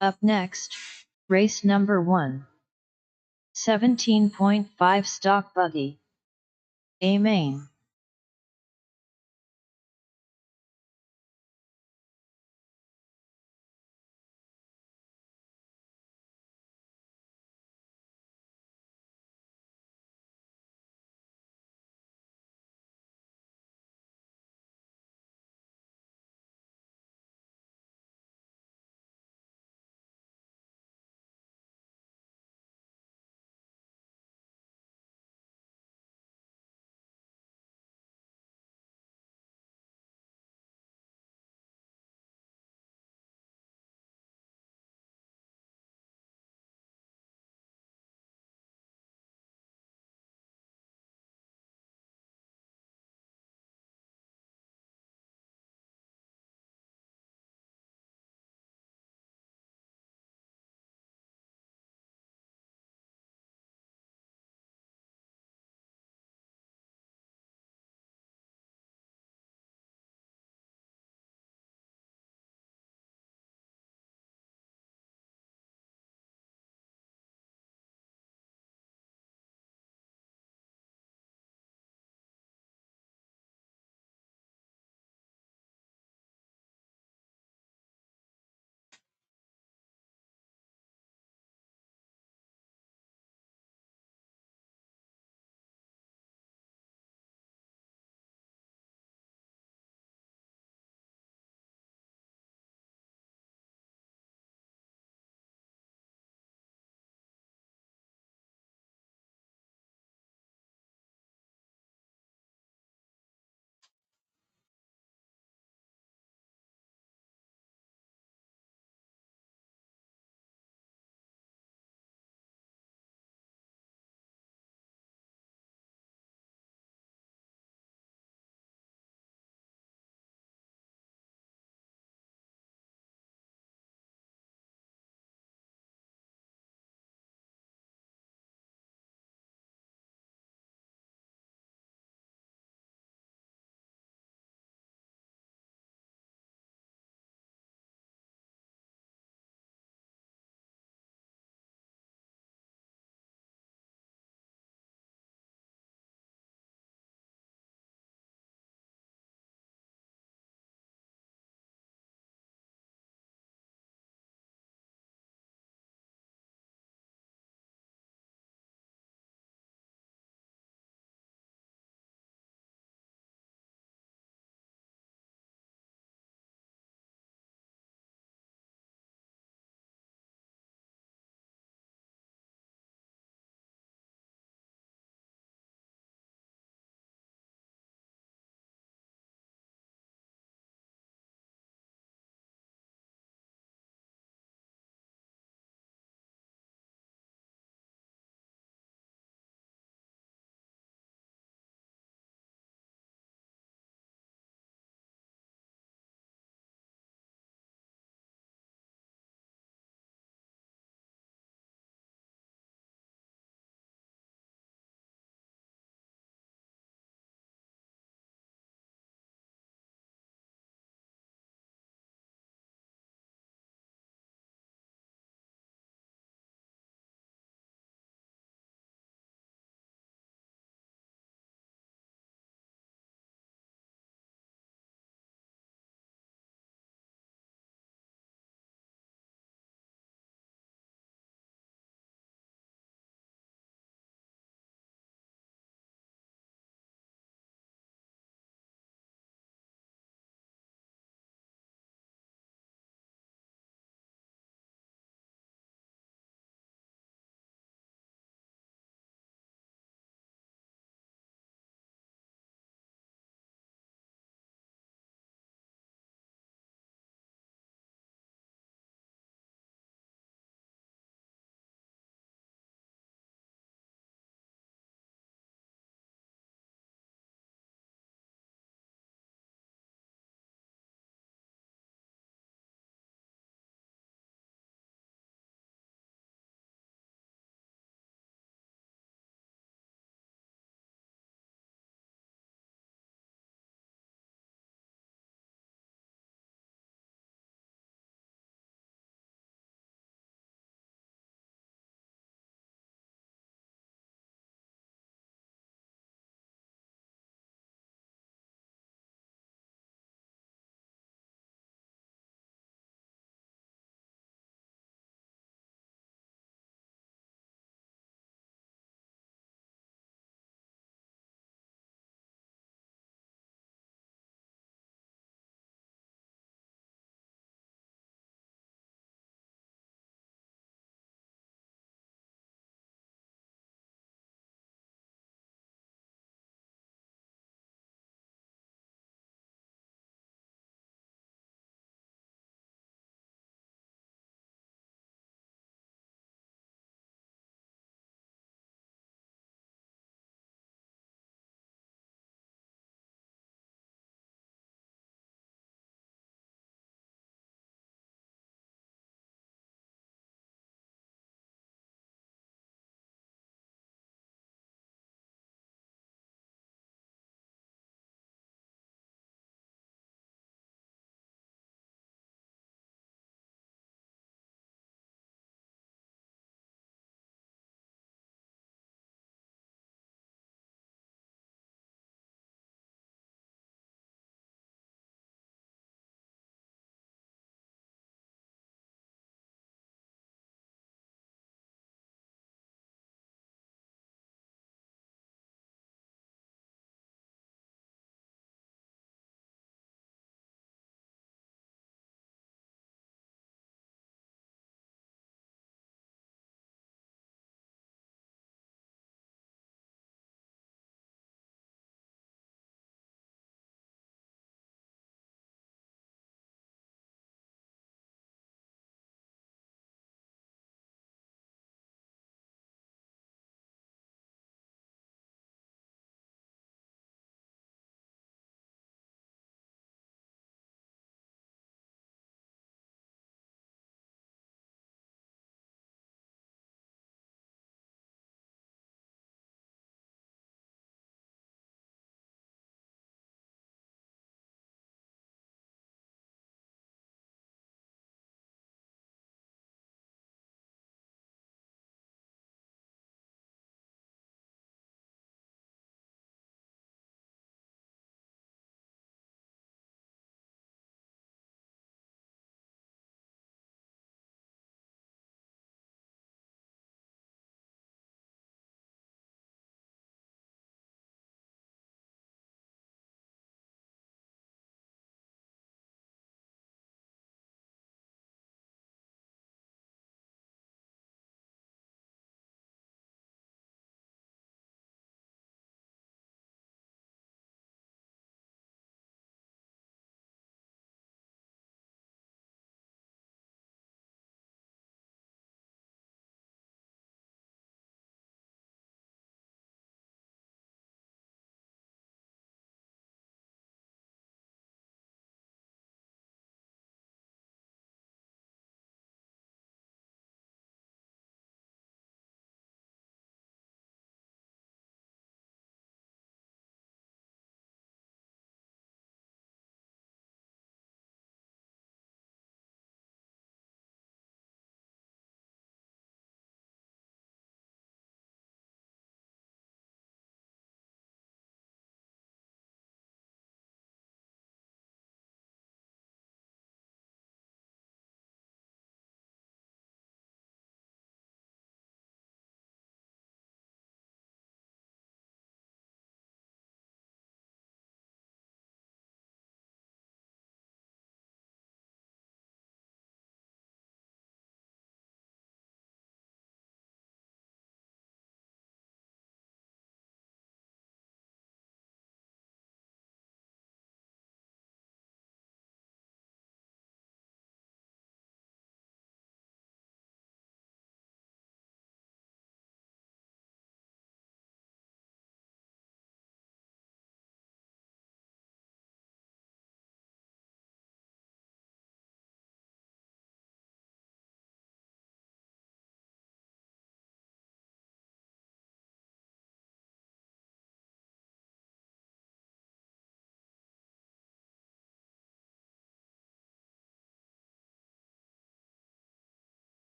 Up next, race number 1. 17.5 stock buggy. A main.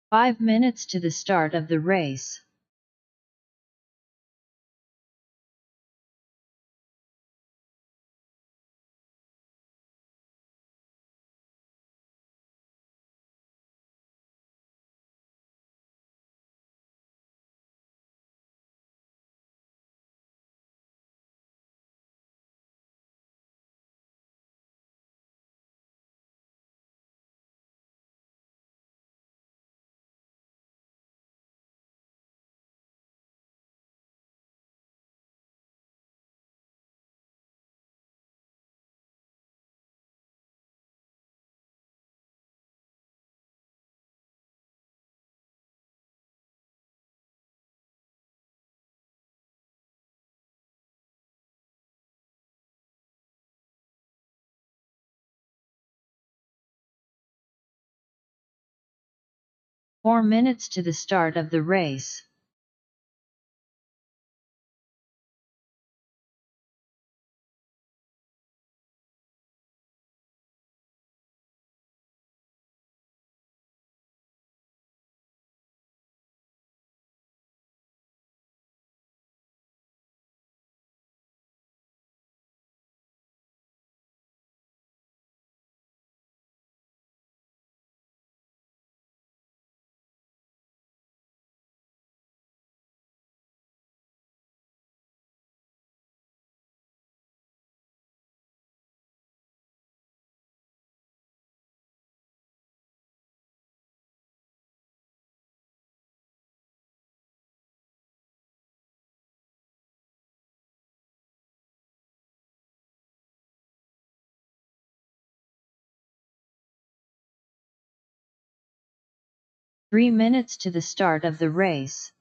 5 minutes to the start of the race. Four minutes to the start of the race. Three minutes to the start of the race.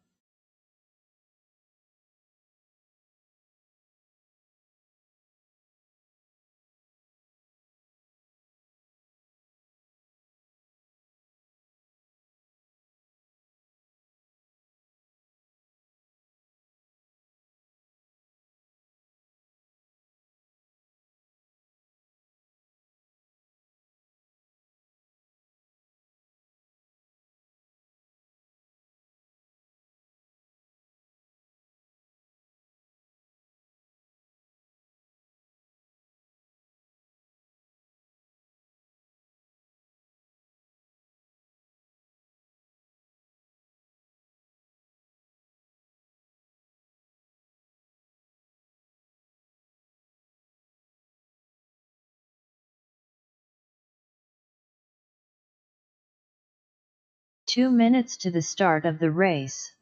Two minutes to the start of the race.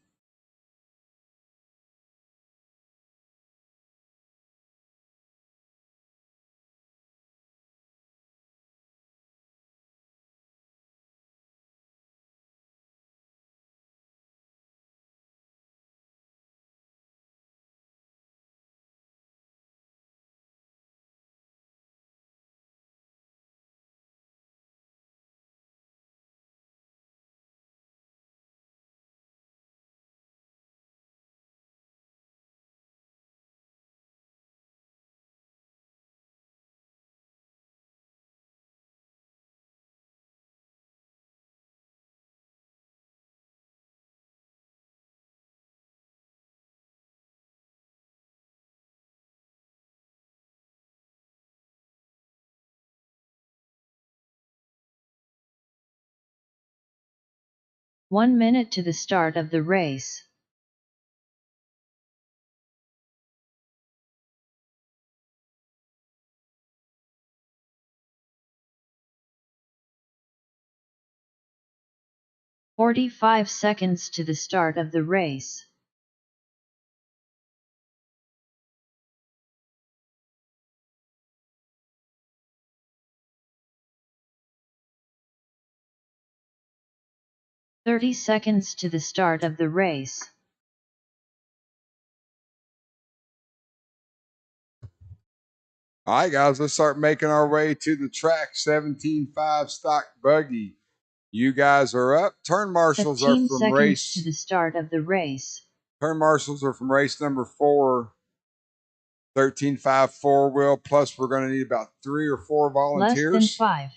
One minute to the start of the race. "45 seconds to the start of the race. "30 seconds to the start of the race. All right, guys, let's start making our way to the track. 17.5 stock buggy. You guys are up. Turn marshals are 15 from seconds race. to the start of the race. Turn marshals are from race number 4. 13.5 4-wheel. Plus, we're going to need about 3 or 4 volunteers. Less than 5.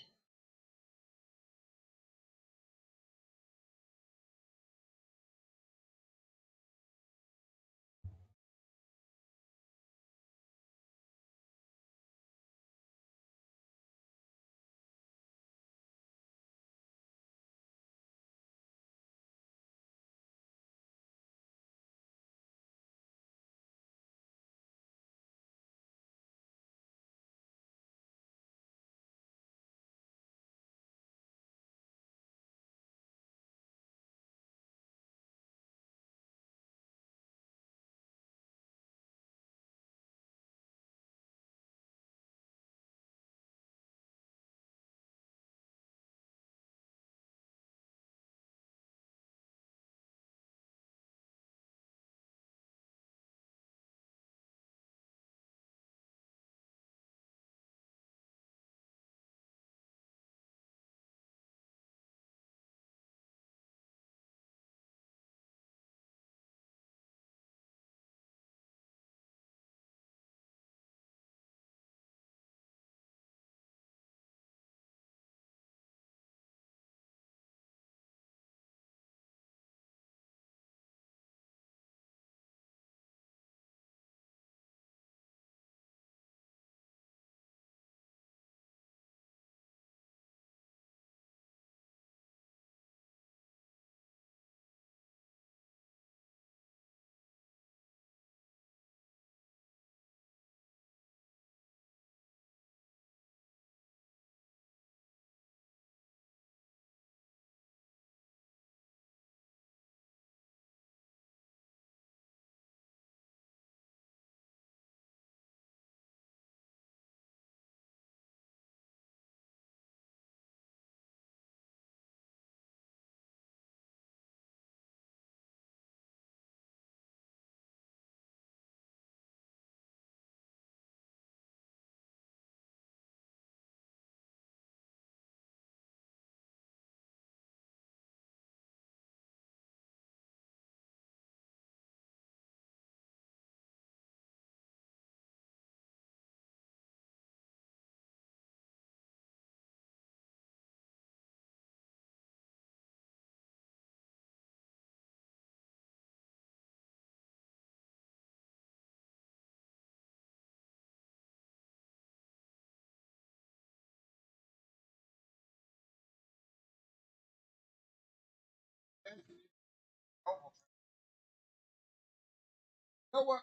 know what?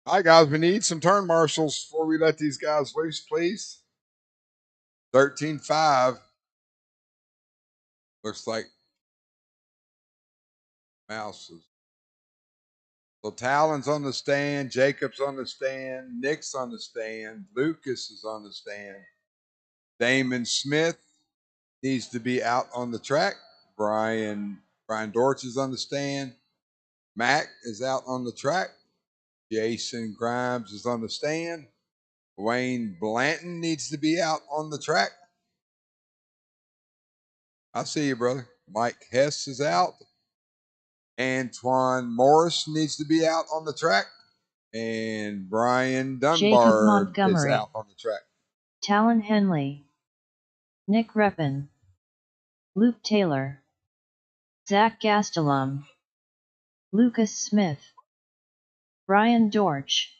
All right, guys, we need some turn marshals before we let these guys loose, please. 13-5. Looks like Mouses. So Talon's on the stand, Jacob's on the stand, Nick's on the stand, Lucas is on the stand. Damon Smith needs to be out on the track. Brian Dortch is on the stand. Mac is out on the track. Jason Grimes is on the stand. Wayne Blanton needs to be out on the track. I see you, brother. Mike Hess is out. Antoine Morris needs to be out on the track. And Brian Jacob Dunbar is Montgomery, out on the track. Talon Henley, Nick Reppin, Luke Taylor, Zach Gastelum, Lucas Smith, Brian Dortch.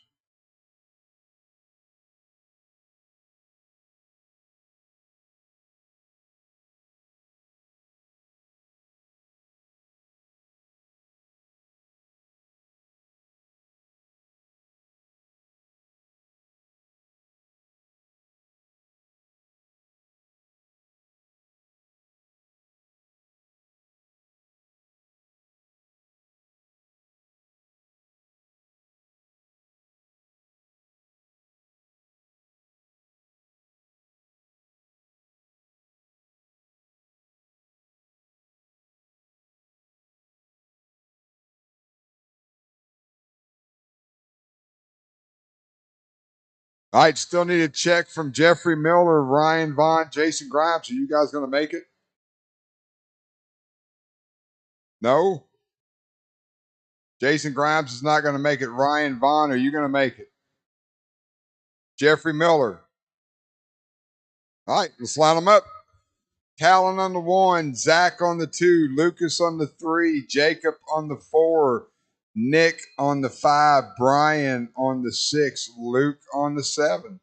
All right, still need a check from Jeffrey Miller, Ryan Vaughn, Jason Grimes. Are you guys going to make it? No? Jason Grimes is not going to make it. Ryan Vaughn, are you going to make it? Jeffrey Miller. All right, let's line them up. Talon on the 1, Zach on the 2, Lucas on the 3, Jacob on the 4, Nick on the 5, Brian on the 6, Luke on the 7.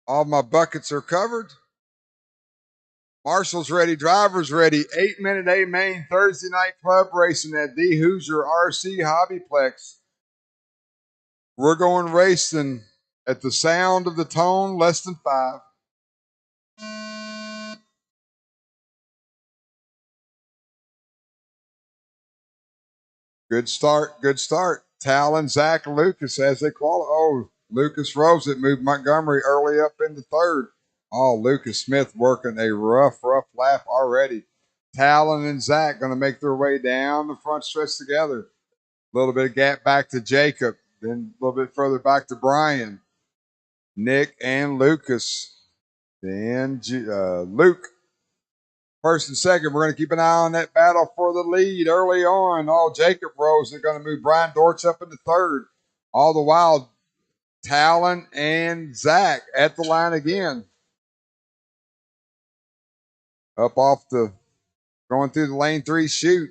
All my buckets are covered. Marshall's ready, drivers ready. 8-minute A main Thursday night club racing at the Hoosier RC Hobbyplex. We're going racing at the sound of the tone, less than 5. Good start, good start. Talon, Zach, Lucas as they qualify. Oh, Lucas Rose it moved Montgomery early up in the 3rd. Oh, Lucas Smith working a rough lap already. Talon and Zach going to make their way down the front stretch together. A little bit of gap back to Jacob, then a little bit further back to Brian, Nick, and Lucas. Then Luke. First and second, we're going to keep an eye on that battle for the lead early on. Oh, Jacob Rose is going to move Brian Dortch up into 3rd. All the while, Talon and Zach at the line again. Up off the, going through the lane 3 chute.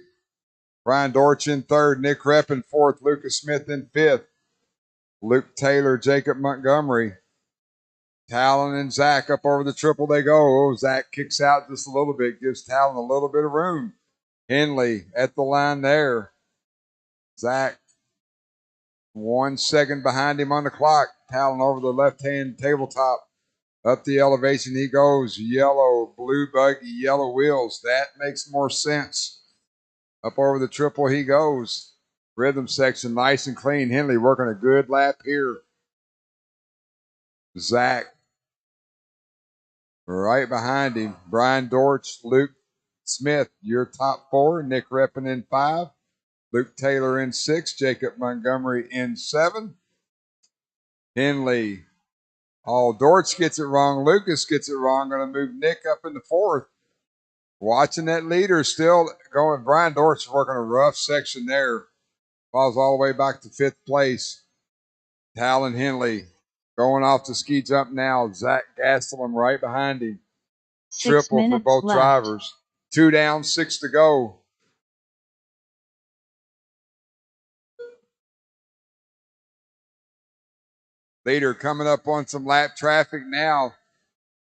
Brian Dortch in 3rd, Nick Repp in 4th, Lucas Smith in 5th. Luke Taylor, Jacob Montgomery. Talon and Zach up over the triple they go. Oh, Zach kicks out just a little bit, gives Talon a little bit of room. Henley at the line there. Zach 1 second behind him on the clock. Talon over the left-hand tabletop. Up the elevation he goes. Yellow, blue buggy, yellow wheels. That makes more sense. Up over the triple he goes. Rhythm section nice and clean. Henley working a good lap here. Zach right behind him. Brian Dortch, Luke Smith, your top 4. Nick Reppin in 5. Luke Taylor in 6. Jacob Montgomery in 7. Henley. Oh, Dortch gets it wrong. Lucas gets it wrong. Going to move Nick up in the 4th. Watching that leader still going. Brian Dortch working a rough section there. Falls all the way back to 5th place. Talon Henley going off the ski jump now. Zach Gastelum right behind him. 6 Triple for minutes both left. drivers. 2 down, 6 to go. Leader coming up on some lap traffic now.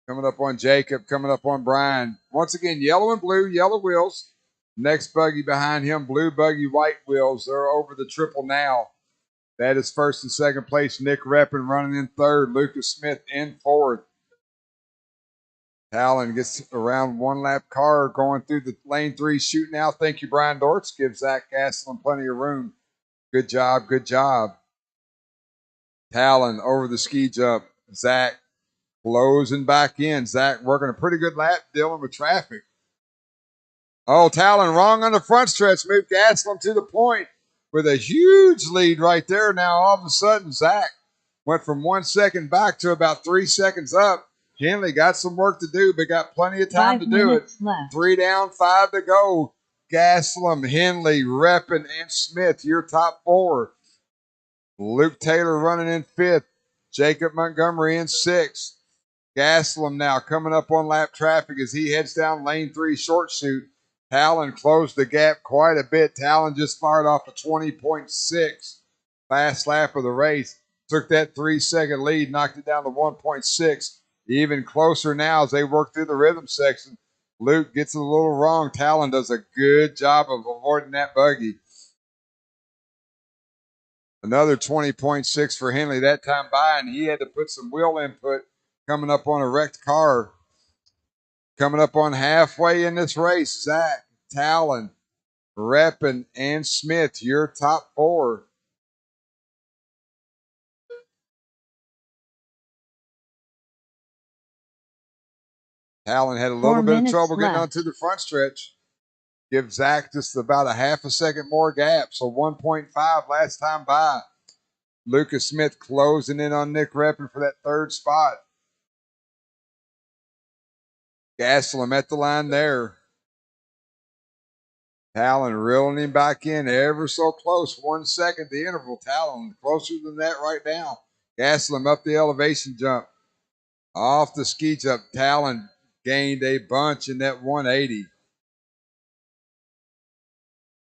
Coming up on Jacob, coming up on Brian. Once again, yellow and blue, yellow wheels. Next buggy behind him, blue buggy, white wheels. They're over the triple now. That is 1st and 2nd place. Nick Reppin running in 3rd. Lucas Smith in 4th. Talon gets around 1 lap car going through the lane 3 shooting out. Thank you, Brian Dortz. Gives Zach Gastelum plenty of room. Good job, good job. Talon over the ski jump. Zach closing back in. Zach working a pretty good lap dealing with traffic. Oh, Talon wrong on the front stretch. Moved Gastelum to the point with a huge lead right there. Now all of a sudden, Zach went from 1 second back to about 3 seconds up. Henley got some work to do, but got plenty of time 5 to do it. minutes left. 3 down, 5 to go. Gastelum, Henley, Reppin, and Smith, your top 4. Luke Taylor running in 5th. Jacob Montgomery in 6th. Gastelum now coming up on lap traffic as he heads down lane 3 short chute. Talon closed the gap quite a bit. Talon just fired off a 20.6 fast lap of the race. Took that 3-second lead, knocked it down to 1.6. Even closer now as they work through the rhythm section. Luke gets it a little wrong. Talon does a good job of avoiding that buggy. Another 20.6 for Henley that time by, and he had to put some wheel input coming up on a wrecked car. Coming up on halfway in this race, Zach, Talon, Reppin, and Smith, your top 4. Talon had a little 4 bit of minutes trouble getting left. onto the front stretch. Give Zach just about a half a second more gap, so 1.5 last time by. Lucas Smith closing in on Nick Reppin for that 3rd spot. Gastelum at the line there. Talon reeling him back in ever so close. 1 second the interval. Talon closer than that right now. Gastelum up the elevation jump. Off the ski jump. Talon gained a bunch in that 180.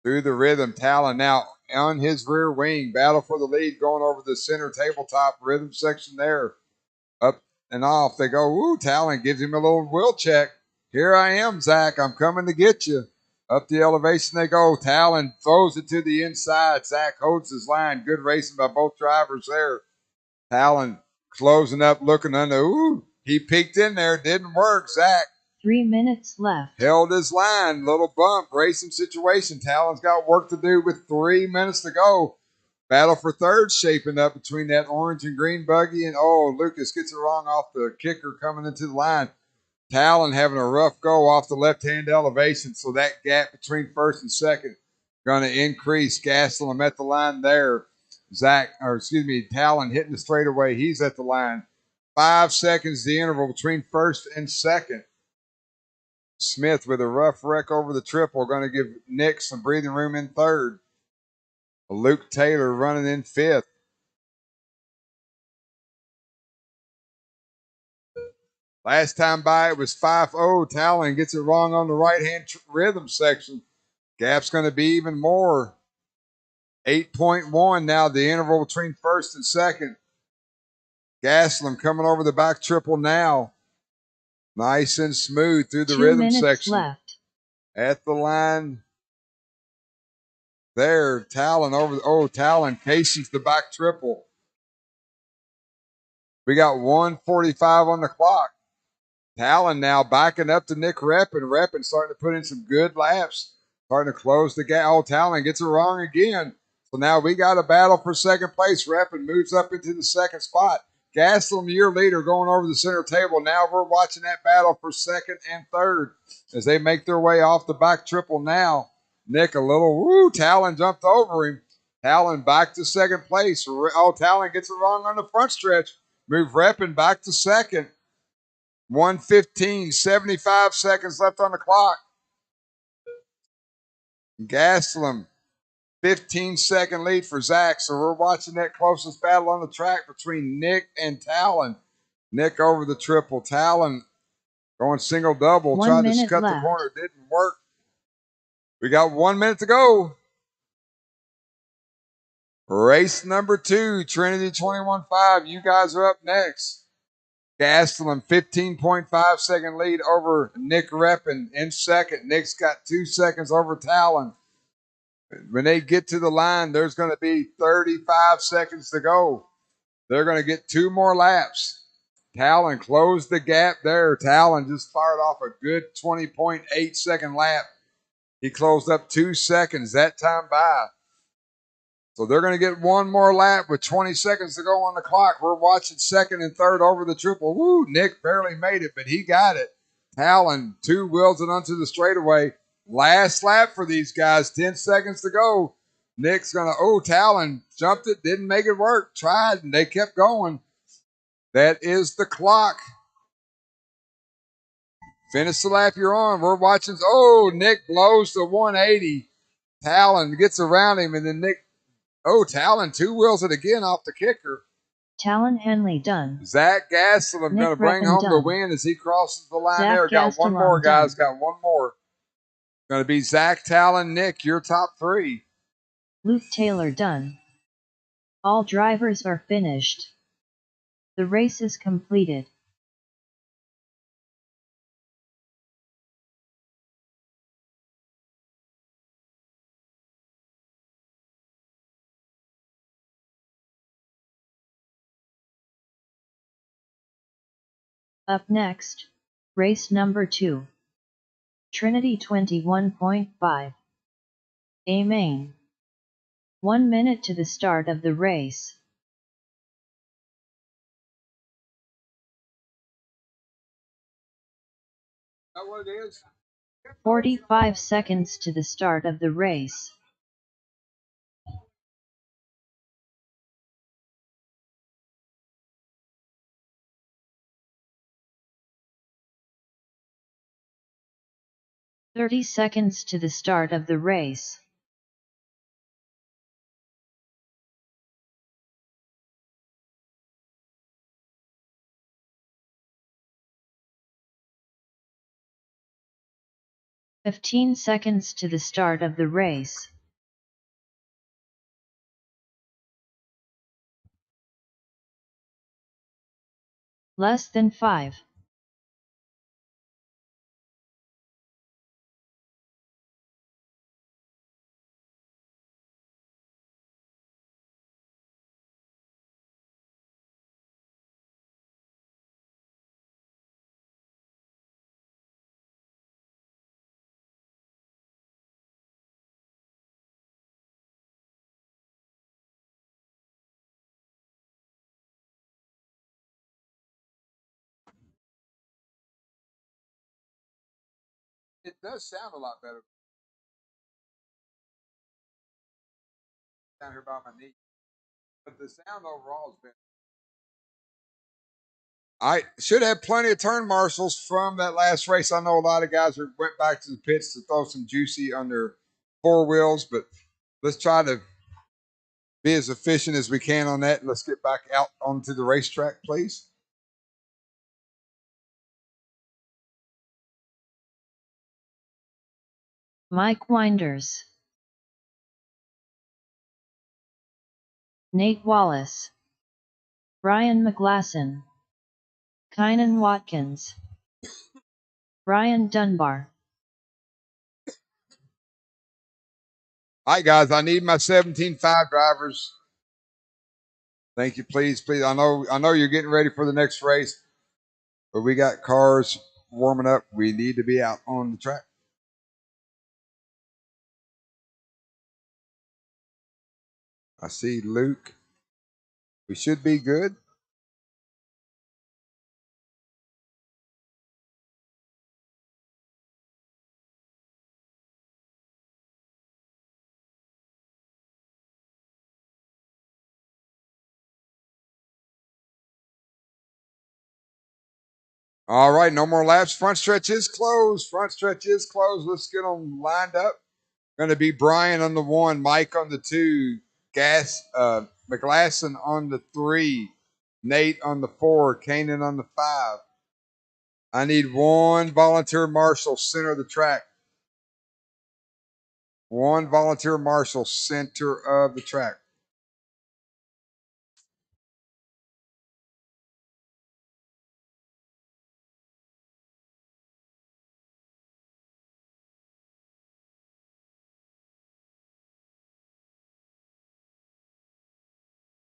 Through the rhythm. Talon now on his rear wing. Battle for the lead going over the center tabletop rhythm section there. Up and off they go. Woo, Talon gives him a little wheel check. Here I am, Zach. I'm coming to get you. Up the elevation they go. Talon throws it to the inside. Zach holds his line. Good racing by both drivers there. Talon closing up, looking under. Ooh, he peeked in there. Didn't work. Zach 3 minutes left. held his line. Little bump. Racing situation. Talon's got work to do with 3 minutes to go. Battle for third shaping up between that orange and green buggy. And oh, Lucas gets it wrong off the kicker coming into the line. Talon having a rough go off the left-hand elevation, so that gap between first and second going to increase. Gastelum at the line there. Talon hitting the straightaway. He's at the line. 5 seconds the interval between first and second. Smith with a rough wreck over the triple, going to give Nick some breathing room in third. Luke Taylor running in fifth. Last time by it was 5-0. Talon gets it wrong on the right-hand rhythm section. Gap's going to be even more. 8.1 now, the interval between first and second. Gastelum coming over the back triple now. Nice and smooth through the 2 rhythm minutes section. left. At the line there. Talon Talon cases the back triple. We got 1:45 on the clock. Talon now backing up to Nick Reppin. Reppin starting to put in some good laps. Starting to close the gap. Oh, Talon gets it wrong again. So now we got a battle for second place. Reppin moves up into the second spot. Gastelum, your leader, going over the center table. Now we're watching that battle for second and third as they make their way off the back triple now. Nick a little, Talon jumped over him. Talon back to second place. Oh, Talon gets it wrong on the front stretch. Move Reppin back to second. 1:15, 75 seconds left on the clock. Gastelum, 15-second lead for Zach. So we're watching that closest battle on the track between Nick and Talon. Nick over the triple. Talon going single-double. 1 Tried to minute cut the left. corner. Didn't work. We got 1 minute to go. Race number 2, Trinity 21.5. You guys are up next. Gastelum, 15.5 second lead over Nick Reppin in second. Nick's got 2 seconds over Talon. When they get to the line, there's going to be 35 seconds to go. They're going to get 2 more laps. Talon closed the gap there. Talon just fired off a good 20.8 second lap. He closed up 2 seconds that time by. So they're going to get 1 more lap with 20 seconds to go on the clock. We're watching second and third over the triple. Woo, Nick barely made it, but he got it. Talon 2 wheels it onto the straightaway. Last lap for these guys, 10 seconds to go. Nick's going to, Talon jumped it, didn't make it work, tried, and they kept going. That is the clock. Finish the lap you're on. We're watching, Nick blows to 180. Talon gets around him, and then Nick, Talon 2 wheels it again off the kicker. Talon Henley done. Zach Gastelum going to bring Reppin home done. the win as he crosses the line Zach there. Got 1 more, Gastelum guys. done. Got 1 more. Going to be Zach, Talon, Nick, your top 3. Luke Taylor done. All drivers are finished. The race is completed. Up next, race number 2. Trinity 21.5. A main. 1 minute to the start of the race. Is that what it is? 45 seconds to the start of the race. 30 seconds to the start of the race. "15 seconds to the start of the race. Less than 5. It does sound a lot better down here by my knee, but the sound overall has been. I should have plenty of turn marshals from that last race. I know a lot of guys went back to the pits to throw some juicy on their four wheels, but let's try to be as efficient as we can on that. Let's get back out onto the racetrack, please. Mike Winders, Nate Wallace, Brian McGlasson, Kynan Watkins, Brian Dunbar. All right, guys, I need my 17.5 drivers. Thank you, please, please. I know you're getting ready for the next race, but we got cars warming up. We need to be out on the track. I see Luke. We should be good. All right, no more laps. Front stretch is closed. Front stretch is closed. Let's get them lined up. Going to be Brian on the 1, Mike on the 2, McGlasson on the 3, Nate on the 4, Kanan on the 5. I need one volunteer marshal center of the track. One volunteer marshal center of the track.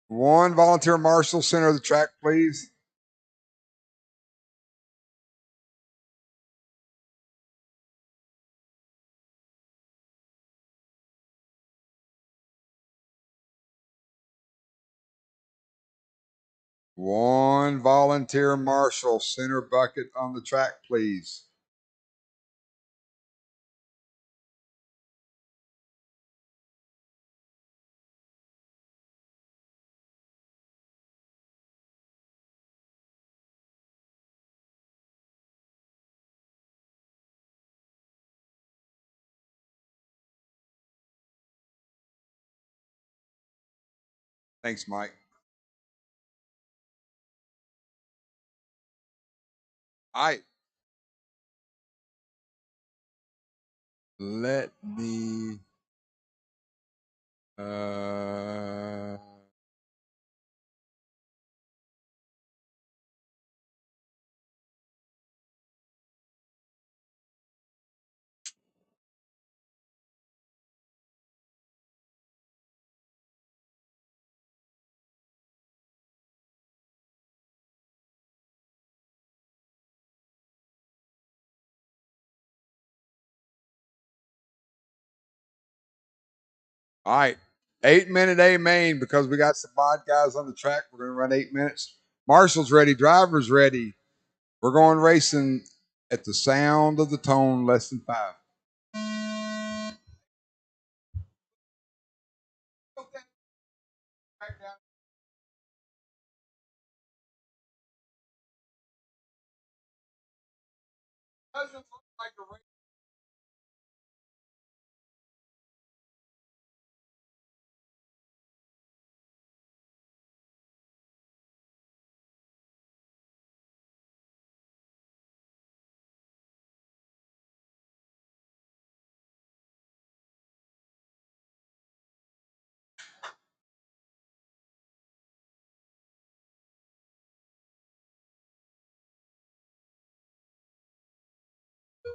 One volunteer marshal center of the track, please. One volunteer marshal center bucket on the track, please. Thanks, Mike. All right. Let me all right. 8-minute A main because we got some mod guys on the track. We're going to run 8 minutes. Marshall's ready. Driver's ready. We're going racing at the sound of the tone, less than 5. Doesn't look like a race.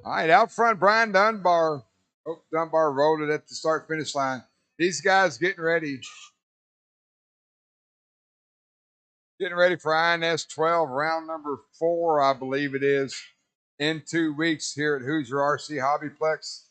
All right, out front, Brian Dunbar. Oh, Dunbar rolled it at the start finish line. These guys getting ready. Getting ready for INS 12, round number 4, I believe it is, in 2 weeks here at Hoosier RC Hobbyplex.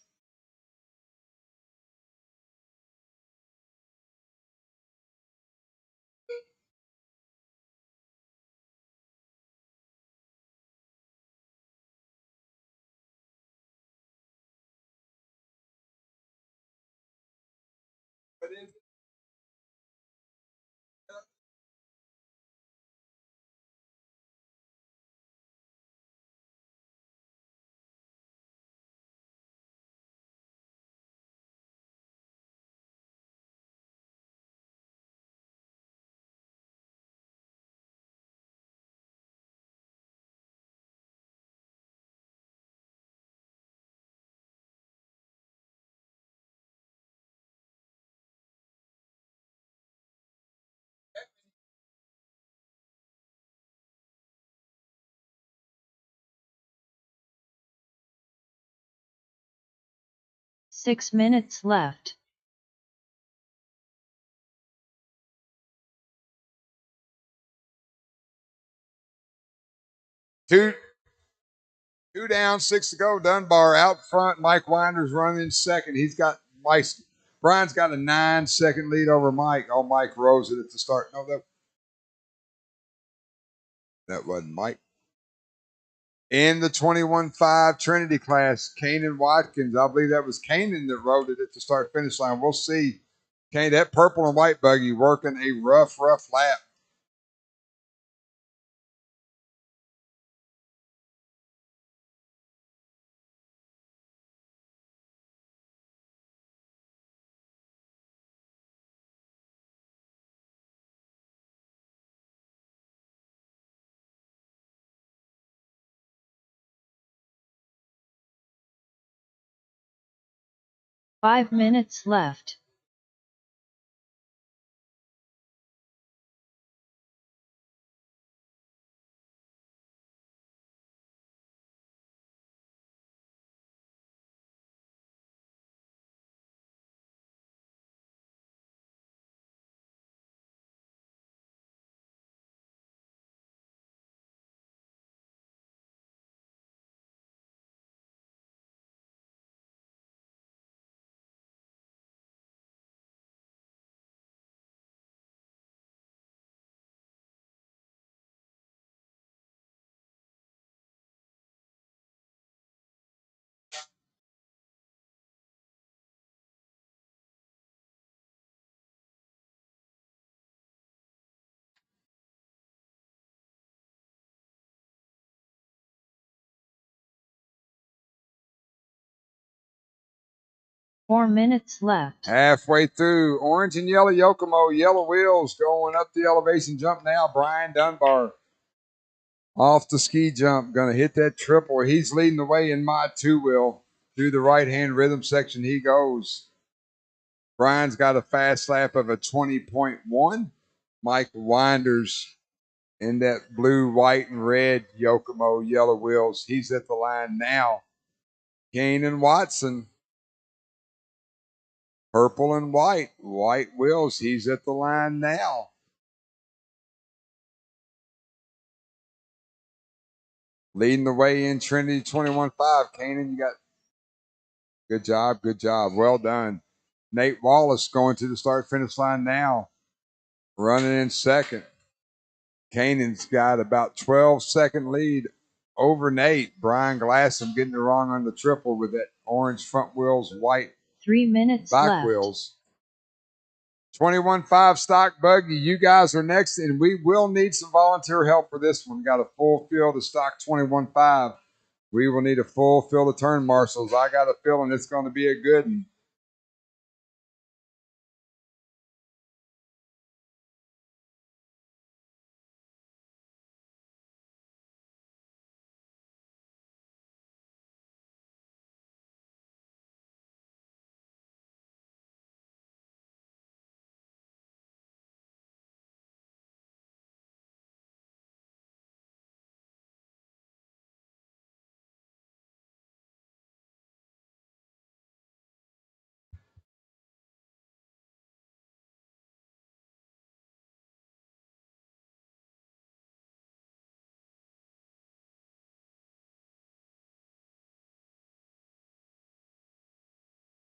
Six minutes left. Two down, 6 to go. Dunbar out front. Mike Winder's running in second. Brian's got a 9-second lead over Mike. Oh, Mike rose it at the start. No, that wasn't Mike. In the 21.5 Trinity class, Kanan Watkins. I believe that was Kanan that rode it at the start finish line. We'll see. Kane, that purple and white buggy working a rough lap. Five minutes left. Four minutes left. Halfway through. Orange and yellow Yokomo, yellow wheels going up the elevation jump now. Brian Dunbar off the ski jump. Going to hit that triple. He's leading the way in my 2-wheel. Through the right-hand rhythm section he goes. Brian's got a fast lap of a 20.1. Mike Winders in that blue, white, and red Yokomo yellow wheels. He's at the line now. Kane and Watson. Purple and white wheels. He's at the line now. Leading the way in Trinity 21.5. Kanan, you got good job. Well done. Nate Wallace going to the start finish line now. Running in second. Kanan's got about 12-second lead over Nate. Brian Glassam getting it wrong on the triple with that orange front wheels, white 3 minutes back left. wheels. 21.5 stock buggy. You guys are next, and we will need some volunteer help for this one. Got a full field of stock 21.5. We will need a full field of turn marshals. I got a feeling it's going to be a good one.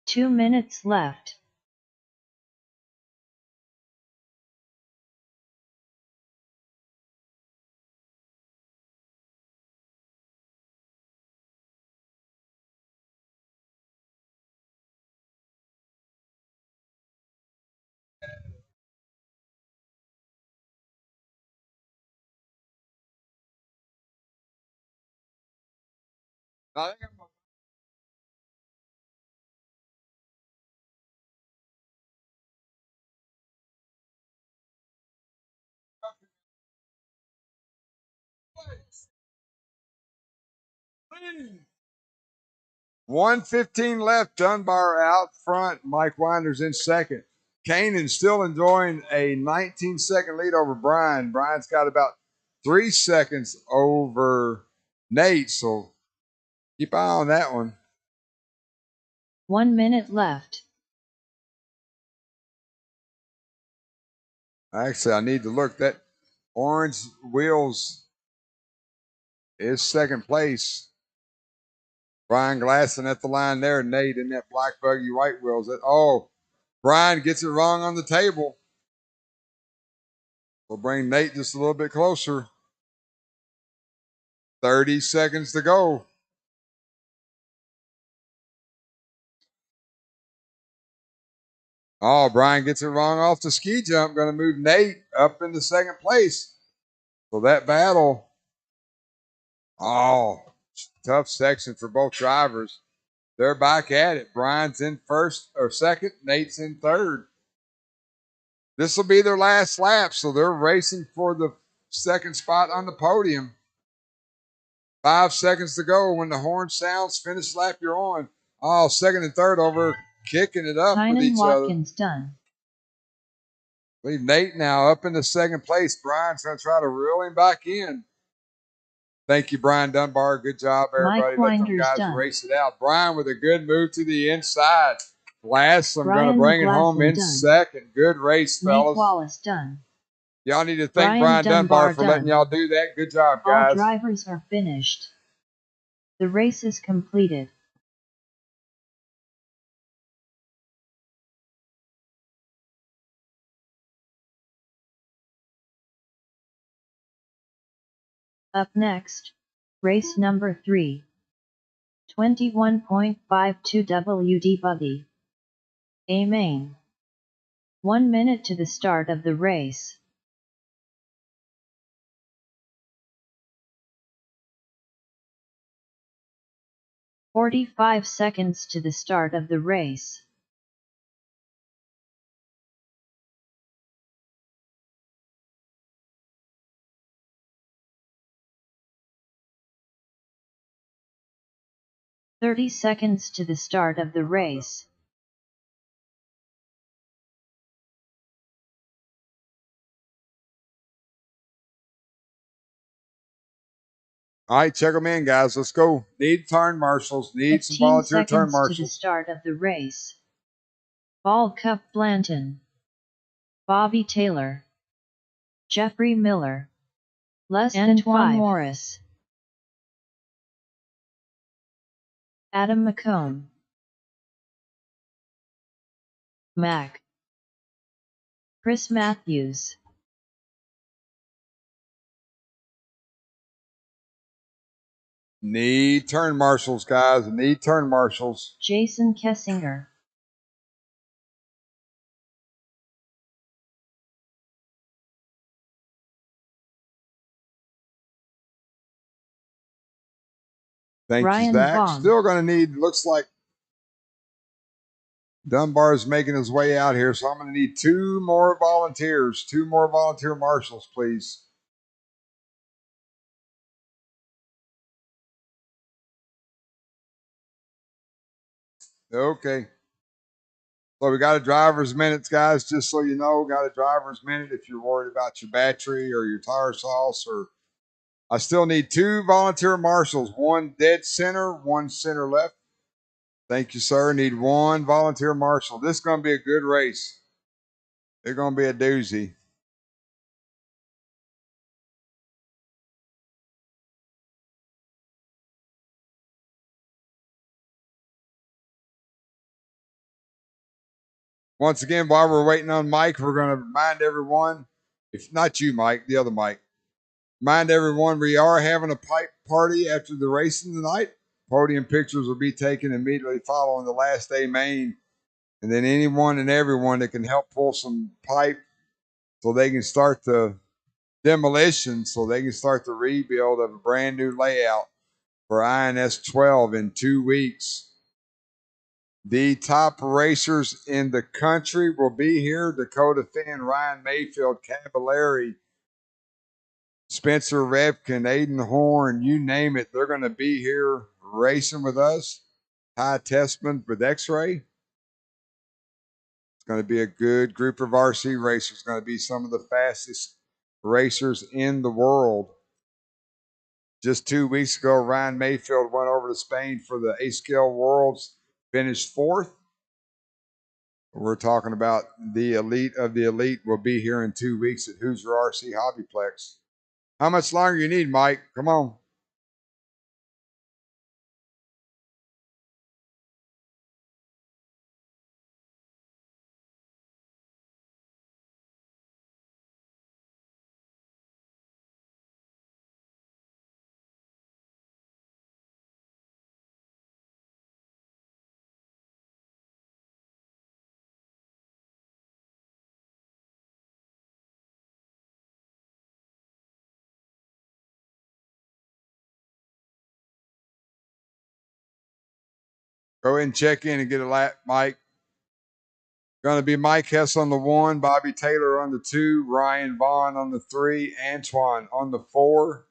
2 minutes left. Please. 1:15 left. Dunbar out front. Mike Winder's in second. Kanan still enjoying a 19-second lead over Brian. Brian's got about 3 seconds over Nate, so keep eye on that one. 1 minute left. Actually, I need to look. That orange wheels is second place. Brian Glasson at the line there. Nate in that black buggy white wheels. Oh, Brian gets it wrong on the table. We'll bring Nate just a little bit closer. 30 seconds to go. Oh, Brian gets it wrong off the ski jump. Going to move Nate up into second place. So that battle, oh, tough section for both drivers. They're back at it. Brian's in first or second. Nate's in third. This will be their last lap, so they're racing for the second spot on the podium. 5 seconds to go. When the horn sounds, finish lap you're on. Oh, second and third over, kicking it up with each Watkins other. done. Leave Nate now up into second place. Brian's going to try to reel him back in. Thank you, Brian Dunbar. Good job, everybody. Let them guys race it out. Brian with a good move to the inside. Glass, I'm going to bring it home in second. Good race, fellas. Nate Wallace done. Y'all need to thank Brian Dunbar for letting y'all do that. Good job, guys. All drivers are finished. The race is completed. Up next, race number 3. 21.52 WD Buggy. A main. 1 minute to the start of the race. "45 seconds to the start of the race. "30 seconds to the start of the race. All right, check them in, guys. Let's go. Need turn marshals. Need some volunteer turn marshals. To the start of the race. Ball Cup Blanton. Bobby Taylor. Jeffrey Miller. Less than 5. Morris. Adam McComb. Mac. Chris Matthews. Need turn marshals, guys. Need turn marshals. Jason Kessinger. Thank Ryan you, Zach. Vaughn. Still going to need, looks like Dunbar's making his way out here, so I'm going to need 2 more volunteers. 2 more volunteer marshals, please. Okay. So we got a driver's minute, guys, just so you know. Got a driver's minute if you're worried about your battery or your tire sauce. Or I still need 2 volunteer marshals. 1 dead center, 1 center left. Thank you, sir. Need 1 volunteer marshal. This is going to be a good race. It's going to be a doozy. Once again, while we're waiting on Mike, we're going to remind everyone, if not you, Mike, the other Mike, remind everyone we are having a pipe party after the racing tonight. Podium pictures will be taken immediately following the last day main. And then anyone and everyone that can help pull some pipe so they can start the demolition, so they can start the rebuild of a brand new layout for INS 12 in 2 weeks. The top racers in the country will be here. Dakota Finn, Ryan Mayfield, Cavallari, Spencer Revkin, Aiden Horn, you name it. They're going to be here racing with us. Ty Testman with X-Ray. It's going to be a good group of RC racers. It's going to be some of the fastest racers in the world. Just 2 weeks ago, Ryan Mayfield went over to Spain for the A-Scale Worlds, finished 4th. We're talking about the elite of the elite will be here in 2 weeks at Hoosier RC Hobbyplex. How much longer you need, Mike? Come on. Go ahead and check in and get a lap, Mike. Going to be Mike Hess on the 1, Bobby Taylor on the 2, Ryan Vaughn on the 3, Antoine on the 4,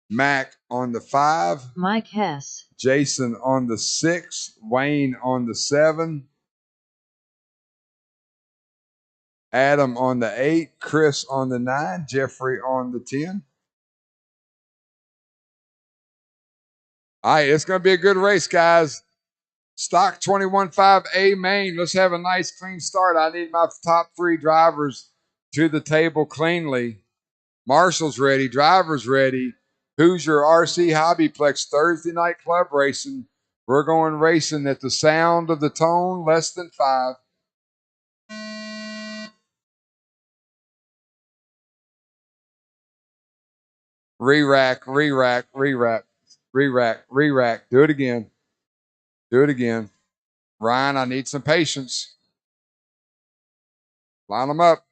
Mac on the 5, Mike Hess, Jason on the 6, Wayne on the 7, Adam on the 8, Chris on the 9, Jeffrey on the 10. All right, it's going to be a good race, guys. Stock 21.5A main. Let's have a nice clean start. I need my top 3 drivers to the table cleanly. Marshall's ready. Driver's ready. Hoosier RC Hobbyplex Thursday night club racing. We're going racing at the sound of the tone, less than 5. Re-rack, re-rack, re-rack, re-rack, re-rack. Do it again. Do it again. Ryan, I need some patience. Line them up.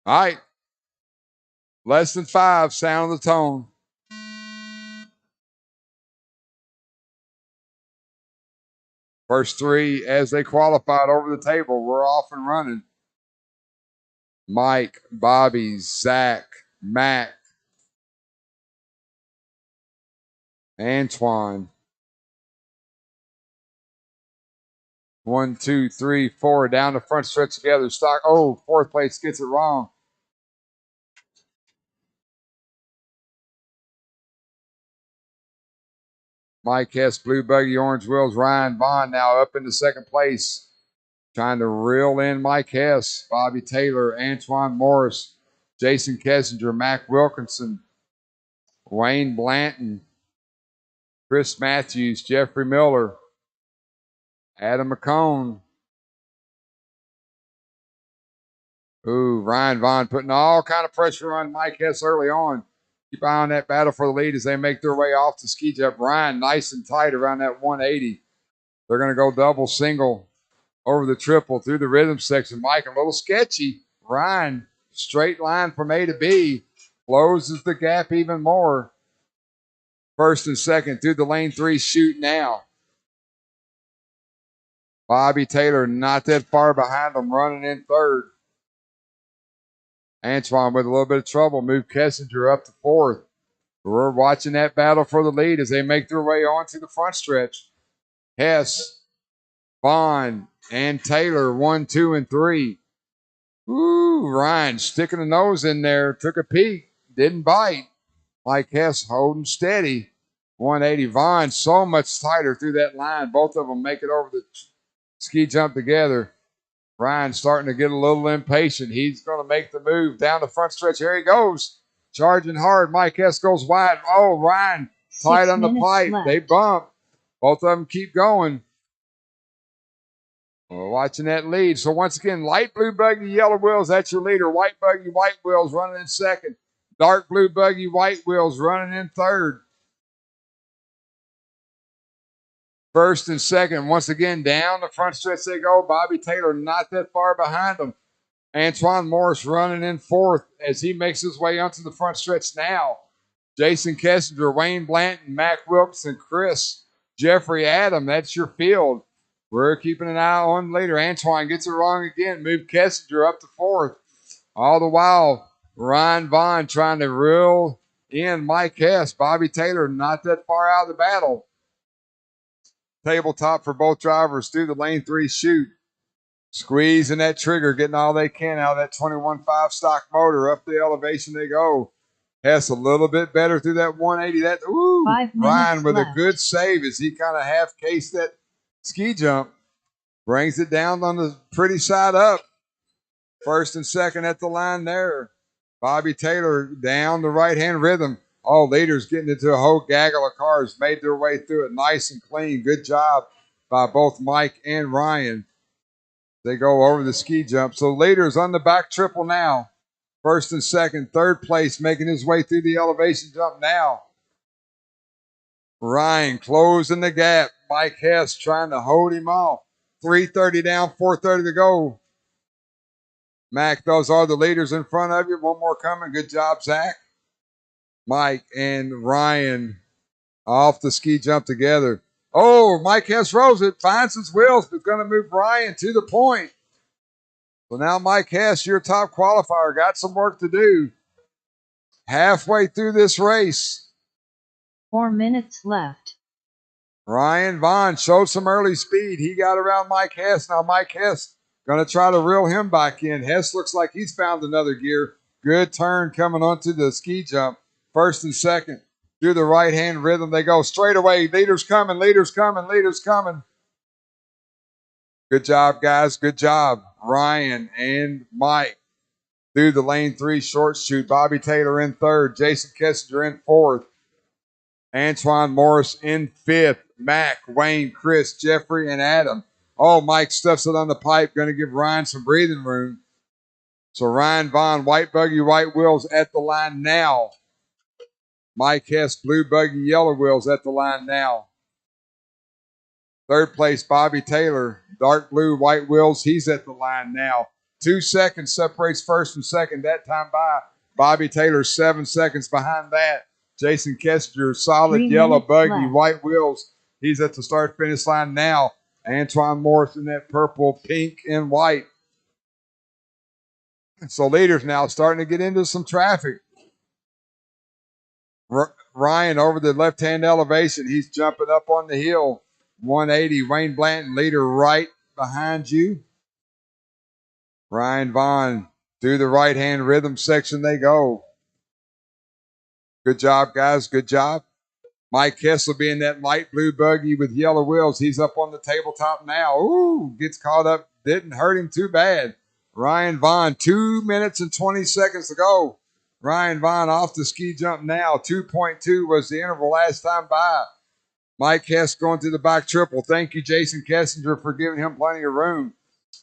All right. Less than 5. Sound of the tone. First 3, as they qualified over the table, we're off and running. Mike, Bobby, Zach, Mac, Antoine. 1, 2, 3, 4 down the front stretch together. Stock. Oh, 4th place gets it wrong. Mike Hess, blue buggy, orange wheels. Ryan Vaughn now up into 2nd place. Trying to reel in Mike Hess, Bobby Taylor, Antoine Morris, Jason Kessinger, Mac Wilkinson, Wayne Blanton, Chris Matthews, Jeffrey Miller, Adam McCone. Ooh, Ryan Vaughn putting all kind of pressure on Mike Hess early on. Keep eye on that battle for the lead as they make their way off the ski jump. Ryan nice and tight around that 180. They're going to go double, single over the triple through the rhythm section. Mike, a little sketchy. Ryan, straight line from A to B, closes the gap even more. 1st and 2nd through the lane 3 shoot now. Bobby Taylor not that far behind them, running in 3rd. Antoine with a little bit of trouble. Moved Kessinger up to 4th. We're watching that battle for the lead as they make their way onto the front stretch. Hess, Vaughn, and Taylor, 1, 2, and 3. Ooh, Ryan sticking a nose in there. Took a peek. Didn't bite. Mike Hess holding steady. 180. Vaughn so much tighter through that line. Both of them make it over the ski jump together. Ryan starting to get a little impatient. He's going to make the move down the front stretch. Here he goes. Charging hard. Mike Hess goes wide. Oh, Ryan tight on the pipe. Left. They bump. Both of them keep going. We're watching that lead. So once again, light blue buggy, yellow wheels, that's your leader. White buggy, white wheels running in second. Dark blue buggy, white wheels running in third. First and second, once again, down the front stretch they go. Bobby Taylor not that far behind them. Antoine Morris running in fourth as he makes his way onto the front stretch now. Jason Kessinger, Wayne Blanton, Mac Wilkes, Chris, Jeffrey Adam, that's your field. We're keeping an eye on later. Antoine gets it wrong again. Move Kessinger up to fourth. All the while, Ryan Vaughn trying to reel in Mike Hess. Bobby Taylor not that far out of the battle. Tabletop for both drivers through the lane 3 chute. Squeezing that trigger, getting all they can out of that 21.5 stock motor. Up the elevation they go. Hess a little bit better through that 180. That Ryan with left. A good save as he kind of half cased that ski jump. Brings it down on the pretty side up. First and second at the line there. Bobby Taylor down the right-hand rhythm. All leaders getting into a whole gaggle of cars. Made their way through it nice and clean. Good job by both Mike and Ryan. They go over the ski jump. So leaders on the back triple now. First and second. Third place making his way through the elevation jump now. Ryan closing the gap. Mike Hess trying to hold him off. 3:30 down, 4:30 to go. Mac, those are the leaders in front of you. One more coming. Good job, Zach. Mike and Ryan off the ski jump together. Oh, Mike Hess rose it, finds his wheels, but going to move Ryan to the point. So now Mike Hess, your top qualifier, got some work to do. Halfway through this race. 4 minutes left. Ryan Vaughn showed some early speed. He got around Mike Hess. Now Mike Hess going to try to reel him back in. Hess looks like he's found another gear. Good turn coming onto the ski jump. First and second. Through the right-hand rhythm, they go straight away. Leaders coming, leaders coming, leaders coming. Good job, guys. Good job. Ryan and Mike through the lane 3 short chute. Bobby Taylor in third. Jason Kessinger in fourth. Antoine Morris in fifth. Mac, Wayne, Chris, Jeffrey, and Adam. Oh, Mike stuffs it on the pipe. Going to give Ryan some breathing room. So Ryan Vaughn, white buggy, white wheels at the line now. Mike Hess, blue buggy, yellow wheels at the line now. Third place, Bobby Taylor, dark blue, white wheels. He's at the line now. 2 seconds separates first and second that time by. Bobby Taylor 7 seconds behind that. Jason Kessinger, solid yellow buggy, left. white wheels. He's at the start-finish line now. Antoine Morris in that purple, pink, and white. So leaders now starting to get into some traffic. Ryan over the left-hand elevation. He's jumping up on the hill. 180. Wayne Blanton, leader right behind you. Ryan Vaughn through the right-hand rhythm section they go. Good job, guys. Good job. Mike Hess will be in that light blue buggy with yellow wheels. He's up on the tabletop now. Ooh, gets caught up. Didn't hurt him too bad. Ryan Vaughn, 2 minutes and 20 seconds to go. Ryan Vaughn off the ski jump now. 2.2 was the interval last time by. Mike Hess going to the back triple. Thank you, Jason Kessinger, for giving him plenty of room.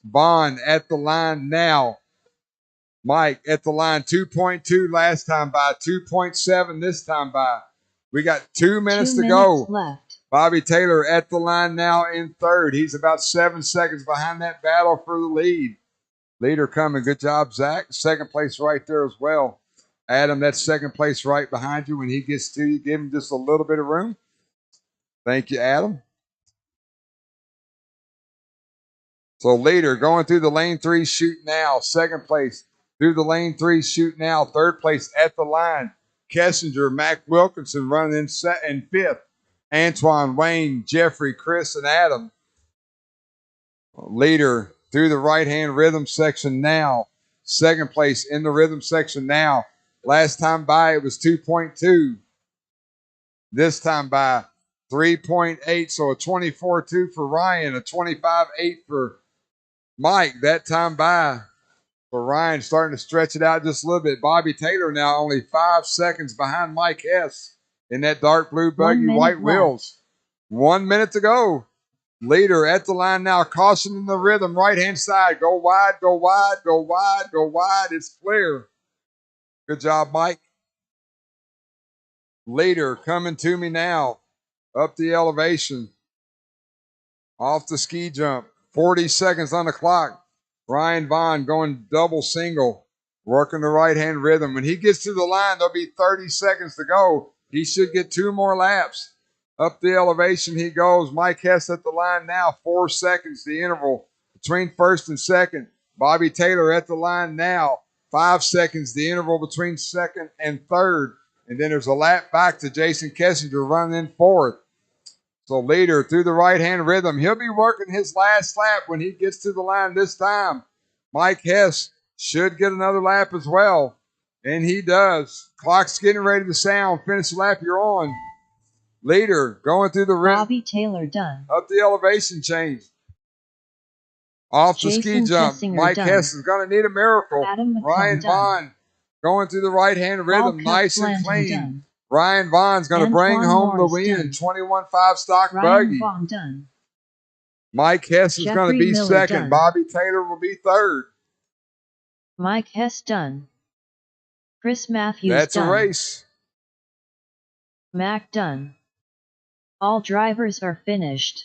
Vaughn at the line now. Mike at the line. 2.2 last time by. 2.7 this time by. We got 2 minutes to go. Left. Bobby Taylor at the line now in third. He's about 7 seconds behind that battle for the lead. Leader coming. Good job, Zach. Second place right there as well. Adam, that's second place right behind you. When he gets to you, give him just a little bit of room. Thank you, Adam. So leader going through the lane 3 chute now. Second place through the lane 3 chute now. Third place at the line. Kessinger, Mac Wilkinson running in fifth. Antoine, Wayne, Jeffrey, Chris, and Adam. Leader through the right-hand rhythm section now. Second place in the rhythm section now. Last time by, it was 2.2. this time by 3.8. So a 24.2 for Ryan, a 25.8 for Mike. That time by for Ryan, starting to stretch it out just a little bit. Bobby Taylor now only 5 seconds behind Mike Hess in that dark blue buggy, 1 minute white left. wheels. 1 minute to go. Leader at the line now, caution in the rhythm, right-hand side. Go wide, go wide, go wide, go wide. It's clear. Good job, Mike. Leader coming to me now. Up the elevation. Off the ski jump. 40 seconds on the clock. Ryan Vaughn going double single. Working the right-hand rhythm. When he gets to the line, there'll be 30 seconds to go. He should get 2 more laps. Up the elevation he goes. Mike Hess at the line now. 4 seconds, the interval between first and second. Bobby Taylor at the line now. 5 seconds, the interval between second and third. And then there's a lap back to Jason Kessinger running in fourth. So Leader through the right-hand rhythm. He'll be working his last lap when he gets to the line this time. Mike Hess should get another lap as well. And he does. Clock's getting ready to sound. Finish the lap you're on. Leader going through the rhythm. Bobby Taylor done. Up the elevation change. Off the ski Jason jump. Kessinger Mike done. Hess is going to need a miracle. Adam McComb Ryan done. Vaughn going through the right-hand rhythm. Paul Nice and Blanton clean. done. Ryan Vaughn's going to bring Antoine home Morris the win. done. 21.5 stock Ryan buggy. Vaughn done. Mike Hess is going Jeffrey to be Miller second. done. Bobby Taylor will be third. Mike Hess done. Chris Matthews That's done. a race. Mac done. All drivers are finished.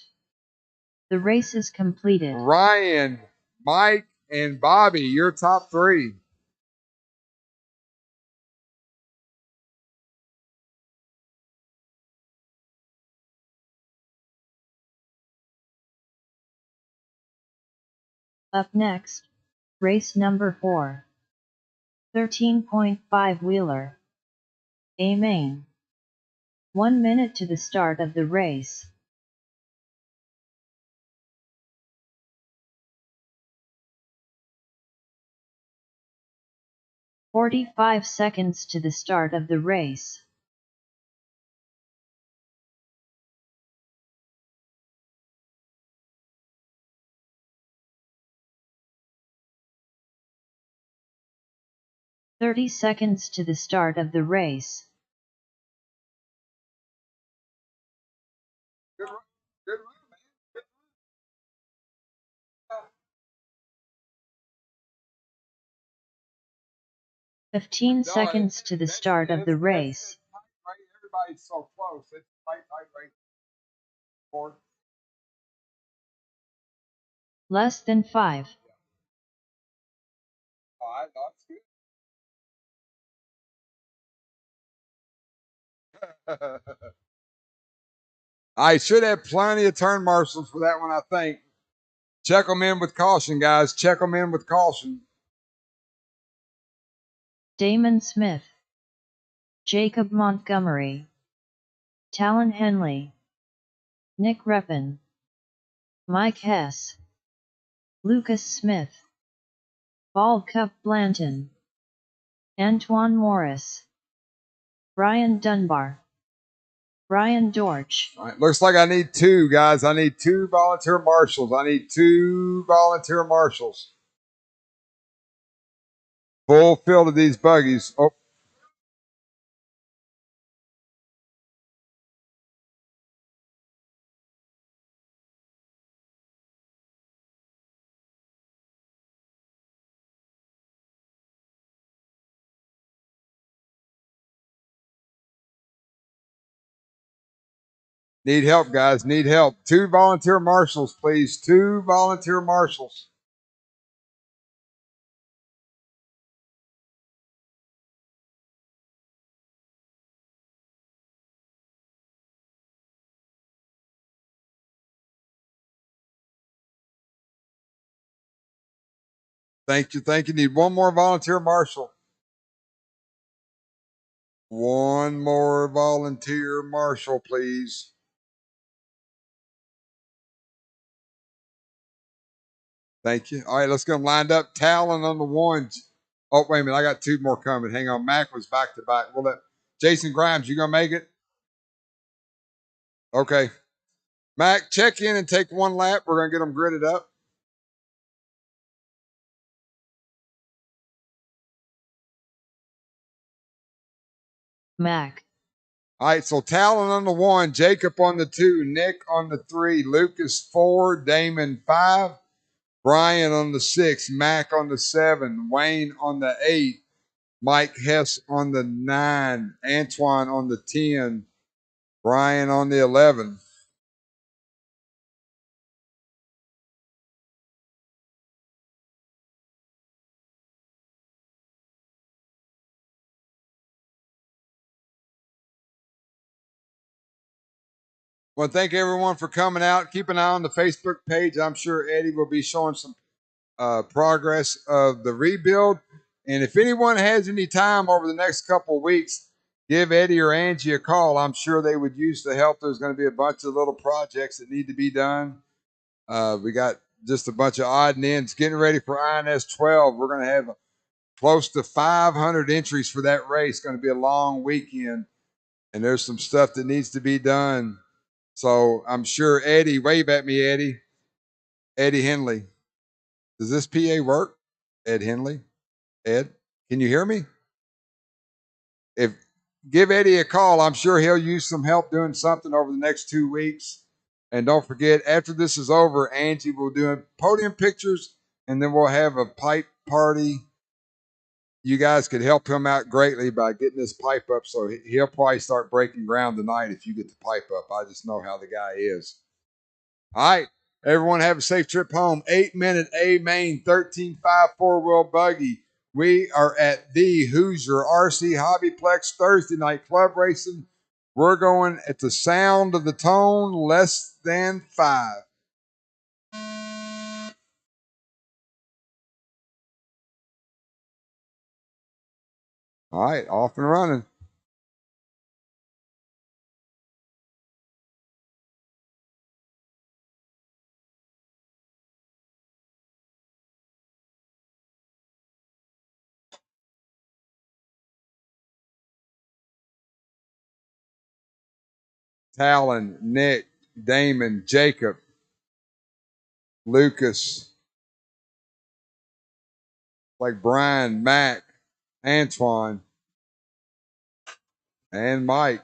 The race is completed. Ryan, Mike, and Bobby, your top 3. Up next, race number 4. 13.5 wheeler. A main. 1 minute to the start of the race. "45 seconds to the start of the race. "30 seconds to the start of the race. Good run, man. Good run. 15 seconds to the start of the race. Right, everybody's so close. It's tight race. 4. Less than 5. 5, that's good. I should have plenty of turn marshals for that one, I think. Check them in with caution, guys. Check them in with caution. Damon Smith. Jacob Montgomery. Talon Henley. Nick Reppin. Mike Hess. Lucas Smith. Bald Cup Blanton. Antoine Morris. Brian Dunbar. Brian Dorch. All right, looks like I need 2, guys. I need 2 volunteer marshals. I need 2 volunteer marshals. Full field of these buggies. Oh. Need help, guys. Need help. 2 volunteer marshals, please. 2 volunteer marshals. Thank you. Thank you. Need 1 more volunteer marshal. 1 more volunteer marshal, please. Thank you. All right, let's get them lined up. Talon on the ones. Oh, wait a minute. I got 2 more coming. Hang on. Mac was back to back. We'll let Jason Grimes, you going to make it? Okay. Mac, check in and take one lap. We're going to get them gridded up. Mac, All right, so Talon on the 1, Jacob on the 2, Nick on the 3, Lucas 4, Damon 5, Brian on the 6, Mac on the 7, Wayne on the 8, Mike Hess on the 9, Antoine on the 10, Brian on the 11. Well, thank everyone for coming out. Keep an eye on the Facebook page. I'm sure Eddie will be showing some progress of the rebuild. And if anyone has any time over the next couple of weeks, give Eddie or Angie a call. I'm sure they would use the help. There's going to be a bunch of little projects that need to be done. We got just a bunch of odd and ends getting ready for INS 12. We're going to have close to 500 entries for that race. It's going to be a long weekend, and there's some stuff that needs to be done. So I'm sure Eddie, wave at me, Eddie. Eddie Henley. Does this PA work? Ed Henley? Ed, can you hear me? If give Eddie a call, I'm sure he'll use some help doing something over the next 2 weeks. And don't forget, after this is over, Angie will do podium pictures, and then we'll have a pipe party. You guys could help him out greatly by getting this pipe up. So he'll probably start breaking ground tonight if you get the pipe up. I just know how the guy is. All right. Everyone have a safe trip home. 8-minute A main 13.5 4-wheel buggy. We are at the Hoosier RC Hobbyplex Thursday night club racing. We're going at the sound of the tone, less than 5. All right, off and running. Talon, Nick, Damon, Jacob, Lucas, like Brian, Mac, Antoine, and Mike.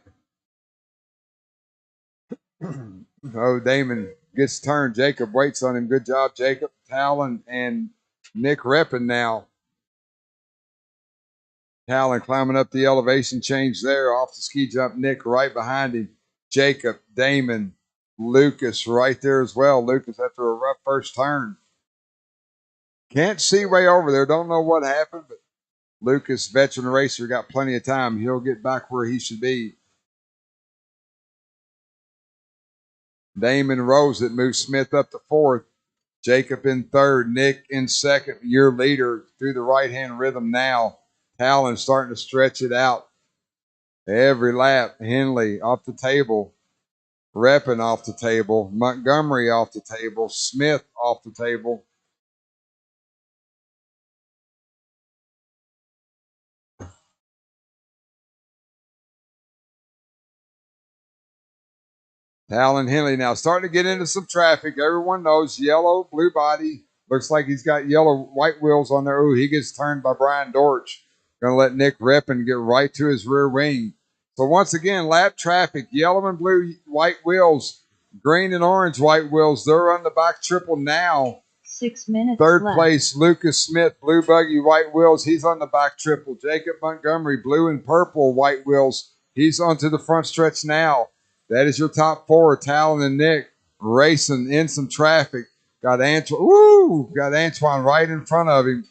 Oh, Damon gets turned. Jacob waits on him. Good job, Jacob. Talon and Nick repping now. Talon climbing up the elevation change there. Off the ski jump. Nick right behind him. Jacob, Damon, Lucas right there as well. Lucas after a rough first turn. Can't see way over there. Don't know what happened, but Lucas, veteran racer, got plenty of time. He'll get back where he should be. Damon Rose that moves Smith up to 4th. Jacob in 3rd. Nick in 2nd. Your leader through the right-hand rhythm now. Talon starting to stretch it out. Every lap. Henley off the table. Reppin off the table. Montgomery off the table. Smith off the table. Talon Henley now starting to get into some traffic. Everyone knows yellow, blue body. Looks like he's got yellow, white wheels on there. Ooh, he gets turned by Brian Dortch. Going to let Nick Reppin get right to his rear wing. So once again, lap traffic, yellow and blue, white wheels, green and orange, white wheels. They're on the back triple now. 6 minutes 3rd left. place, Lucas Smith, blue buggy, white wheels. He's on the back triple. Jacob Montgomery, blue and purple, white wheels. He's onto the front stretch now. That is your top 4, Talon and Nick, racing in some traffic. Got Antoine right in front of him.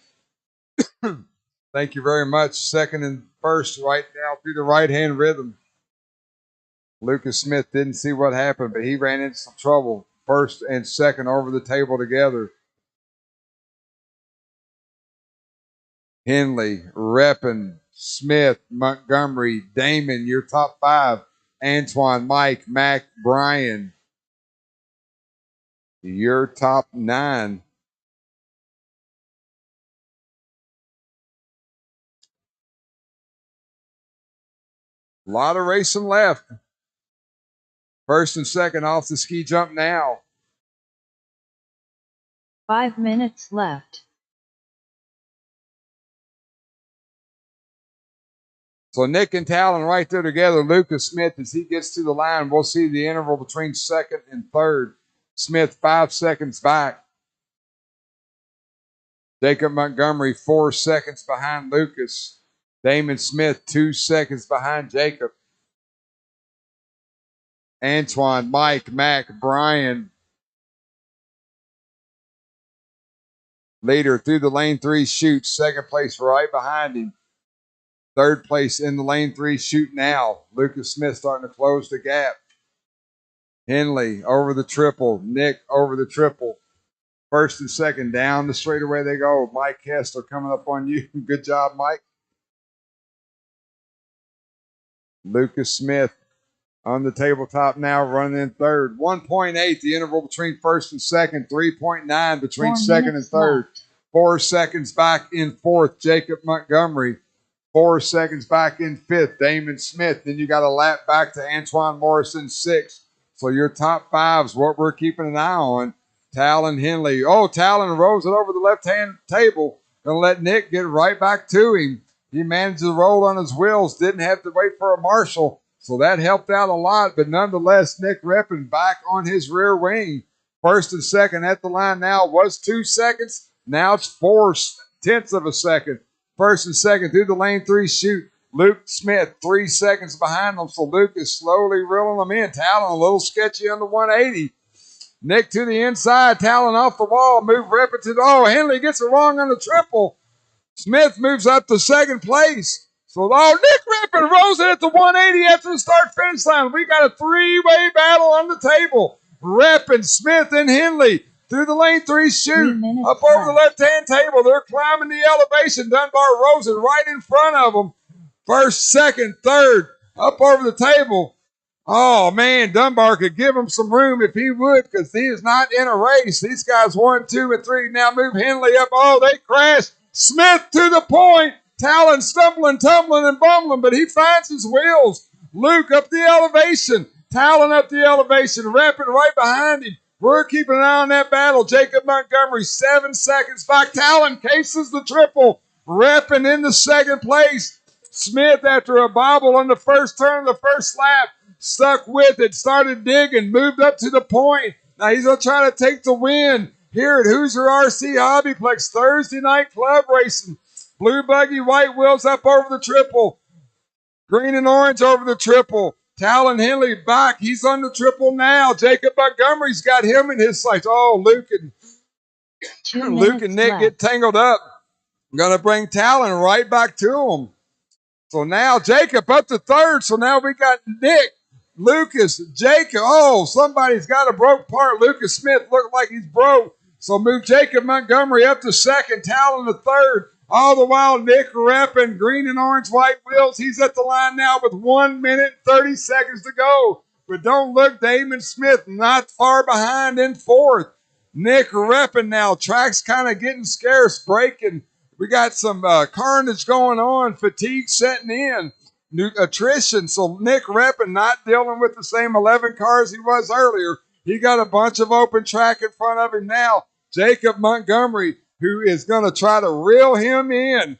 Thank you very much. 2nd and 1st right now through the right-hand rhythm. Lucas Smith didn't see what happened, but he ran into some trouble. 1st and 2nd over the table together. Henley, Reppin, Smith, Montgomery, Damon, your top 5. Antoine, Mike, Mac, Brian, your top 9. A lot of racing left. First and second off the ski jump now. 5 minutes left. So Nick and Talon right there together. Lucas Smith, as he gets to the line, we'll see the interval between second and third. Smith 5 seconds back. Jacob Montgomery 4 seconds behind Lucas. Damon Smith 2 seconds behind Jacob. Antoine, Mike, Mac, Brian. Leader through the lane 3 chute. Second place right behind him. Third place in the lane 3 chute now. Lucas Smith starting to close the gap. Henley over the triple. Nick over the triple. First and second down the straightaway they go. Mike Kessler coming up on you. Good job, Mike. Lucas Smith on the tabletop now, running in third. 1.8 the interval between first and second. 3.9 between second and third. Left. 4 seconds back in fourth, Jacob Montgomery. 4 seconds back in fifth, Damon Smith. Then you got a lap back to Antoine Morrison, sixth. So your top five's what we're keeping an eye on. Talon Henley. Oh, Talon rolls it over the left-hand table. Gonna let Nick get right back to him. He managed to roll on his wheels. Didn't have to wait for a marshal. So that helped out a lot. But nonetheless, Nick Reppin back on his rear wing. First and second at the line now was 2 seconds. Now it's 4/10 of a second. First and second through the lane 3 chute. Luke Smith 3 seconds behind them. So Luke is slowly reeling them in. Talon a little sketchy on the 180. Nick to the inside. Talon off the wall. Move Reppin to the... Oh, Henley gets it wrong on the triple. Smith moves up to second place. So, Nick Reppin rolls it at the 180 after the start-finish line. We got a 3-way battle on the table. Reppin, Smith, and Henley through the lane 3 chute. Up over the left-hand table. They're climbing the elevation. Dunbar rolls it right in front of them. First, second, third. Up over the table. Oh, man, Dunbar could give him some room if he would, because he is not in a race. These guys 1, 2, and 3. Now move Henley up. Oh, they crash. Smith to the point. Talon stumbling, tumbling, and bumbling, but he finds his wheels. Luke up the elevation. Talon up the elevation. Reppin right behind him. We're keeping an eye on that battle. Jacob Montgomery, 7 seconds back. Talon cases the triple. Reppin in the second place. Smith, after a bobble on the first turn of the first lap, stuck with it, started digging, moved up to the point. Now he's going to try to take the win here at Hoosier RC Hobbyplex. Thursday night club racing. Blue buggy, white wheels up over the triple. Green and orange over the triple. Talon Henley back. He's on the triple now. Jacob Montgomery's got him in his sights. Oh, Luke and Nick get tangled up. I'm going to bring Talon right back to him. So now Jacob up to third. So now we got Nick, Lucas, Jacob. Oh, somebody's got a broke part. Lucas Smith looked like he's broke. So move Jacob Montgomery up to second. Talon to third. All the while, Nick Reppin, green and orange, white wheels. He's at the line now with 1 minute, 30 seconds to go. But don't look, Damon Smith not far behind in fourth. Nick Reppin now. Track's kind of getting scarce, breaking. We got some carnage going on, fatigue setting in, attrition. So Nick Reppin not dealing with the same 11 cars he was earlier. He got a bunch of open track in front of him now. Jacob Montgomery, who is going to try to reel him in.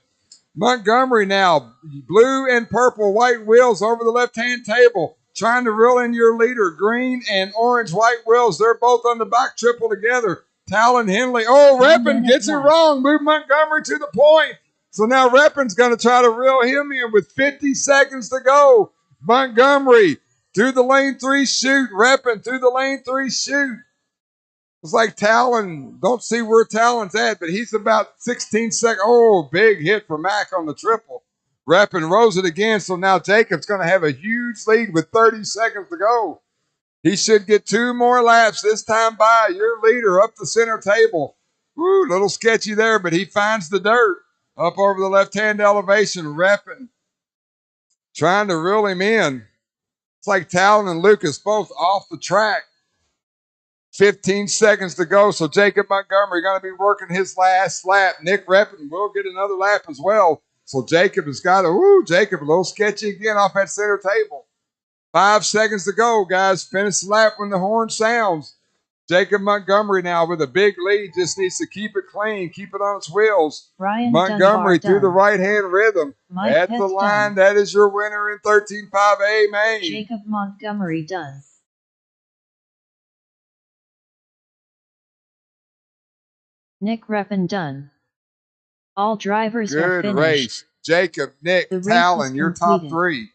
Montgomery now, blue and purple, white wheels over the left-hand table, trying to reel in your leader. Green and orange, white wheels. They're both on the back triple together. Talon Henley. Oh, Reppin gets it wrong. Move Montgomery to the point. So now Reppin's going to try to reel him in with 50 seconds to go. Montgomery through the lane 3 chute. Reppin through the lane 3 chute. It's like Talon, don't see where Talon's at, but he's about 16 seconds. Oh, big hit for Mac on the triple. Reppin rolls it again, so now Jacob's going to have a huge lead with 30 seconds to go. He should get 2 more laps this time by. Your leader up the center table. Woo, little sketchy there, but he finds the dirt up over the left-hand elevation. Reppin trying to reel him in. It's like Talon and Lucas both off the track. 15 seconds to go, so Jacob Montgomery going to be working his last lap. Nick Reppin will get another lap as well. So Jacob has got a little sketchy again off that center table. 5 seconds to go, guys. Finish the lap when the horn sounds. Jacob Montgomery now with a big lead. Just needs to keep it clean, keep it on its wheels. Ryan Montgomery Dunbar through the done. right-hand rhythm. Mike At Hess the line, done. that is your winner in 13.5A main. Jacob Montgomery done. Nick Reppin done. All drivers are Good finished. race. Jacob, Nick, The race is Talon, your top completed. 3.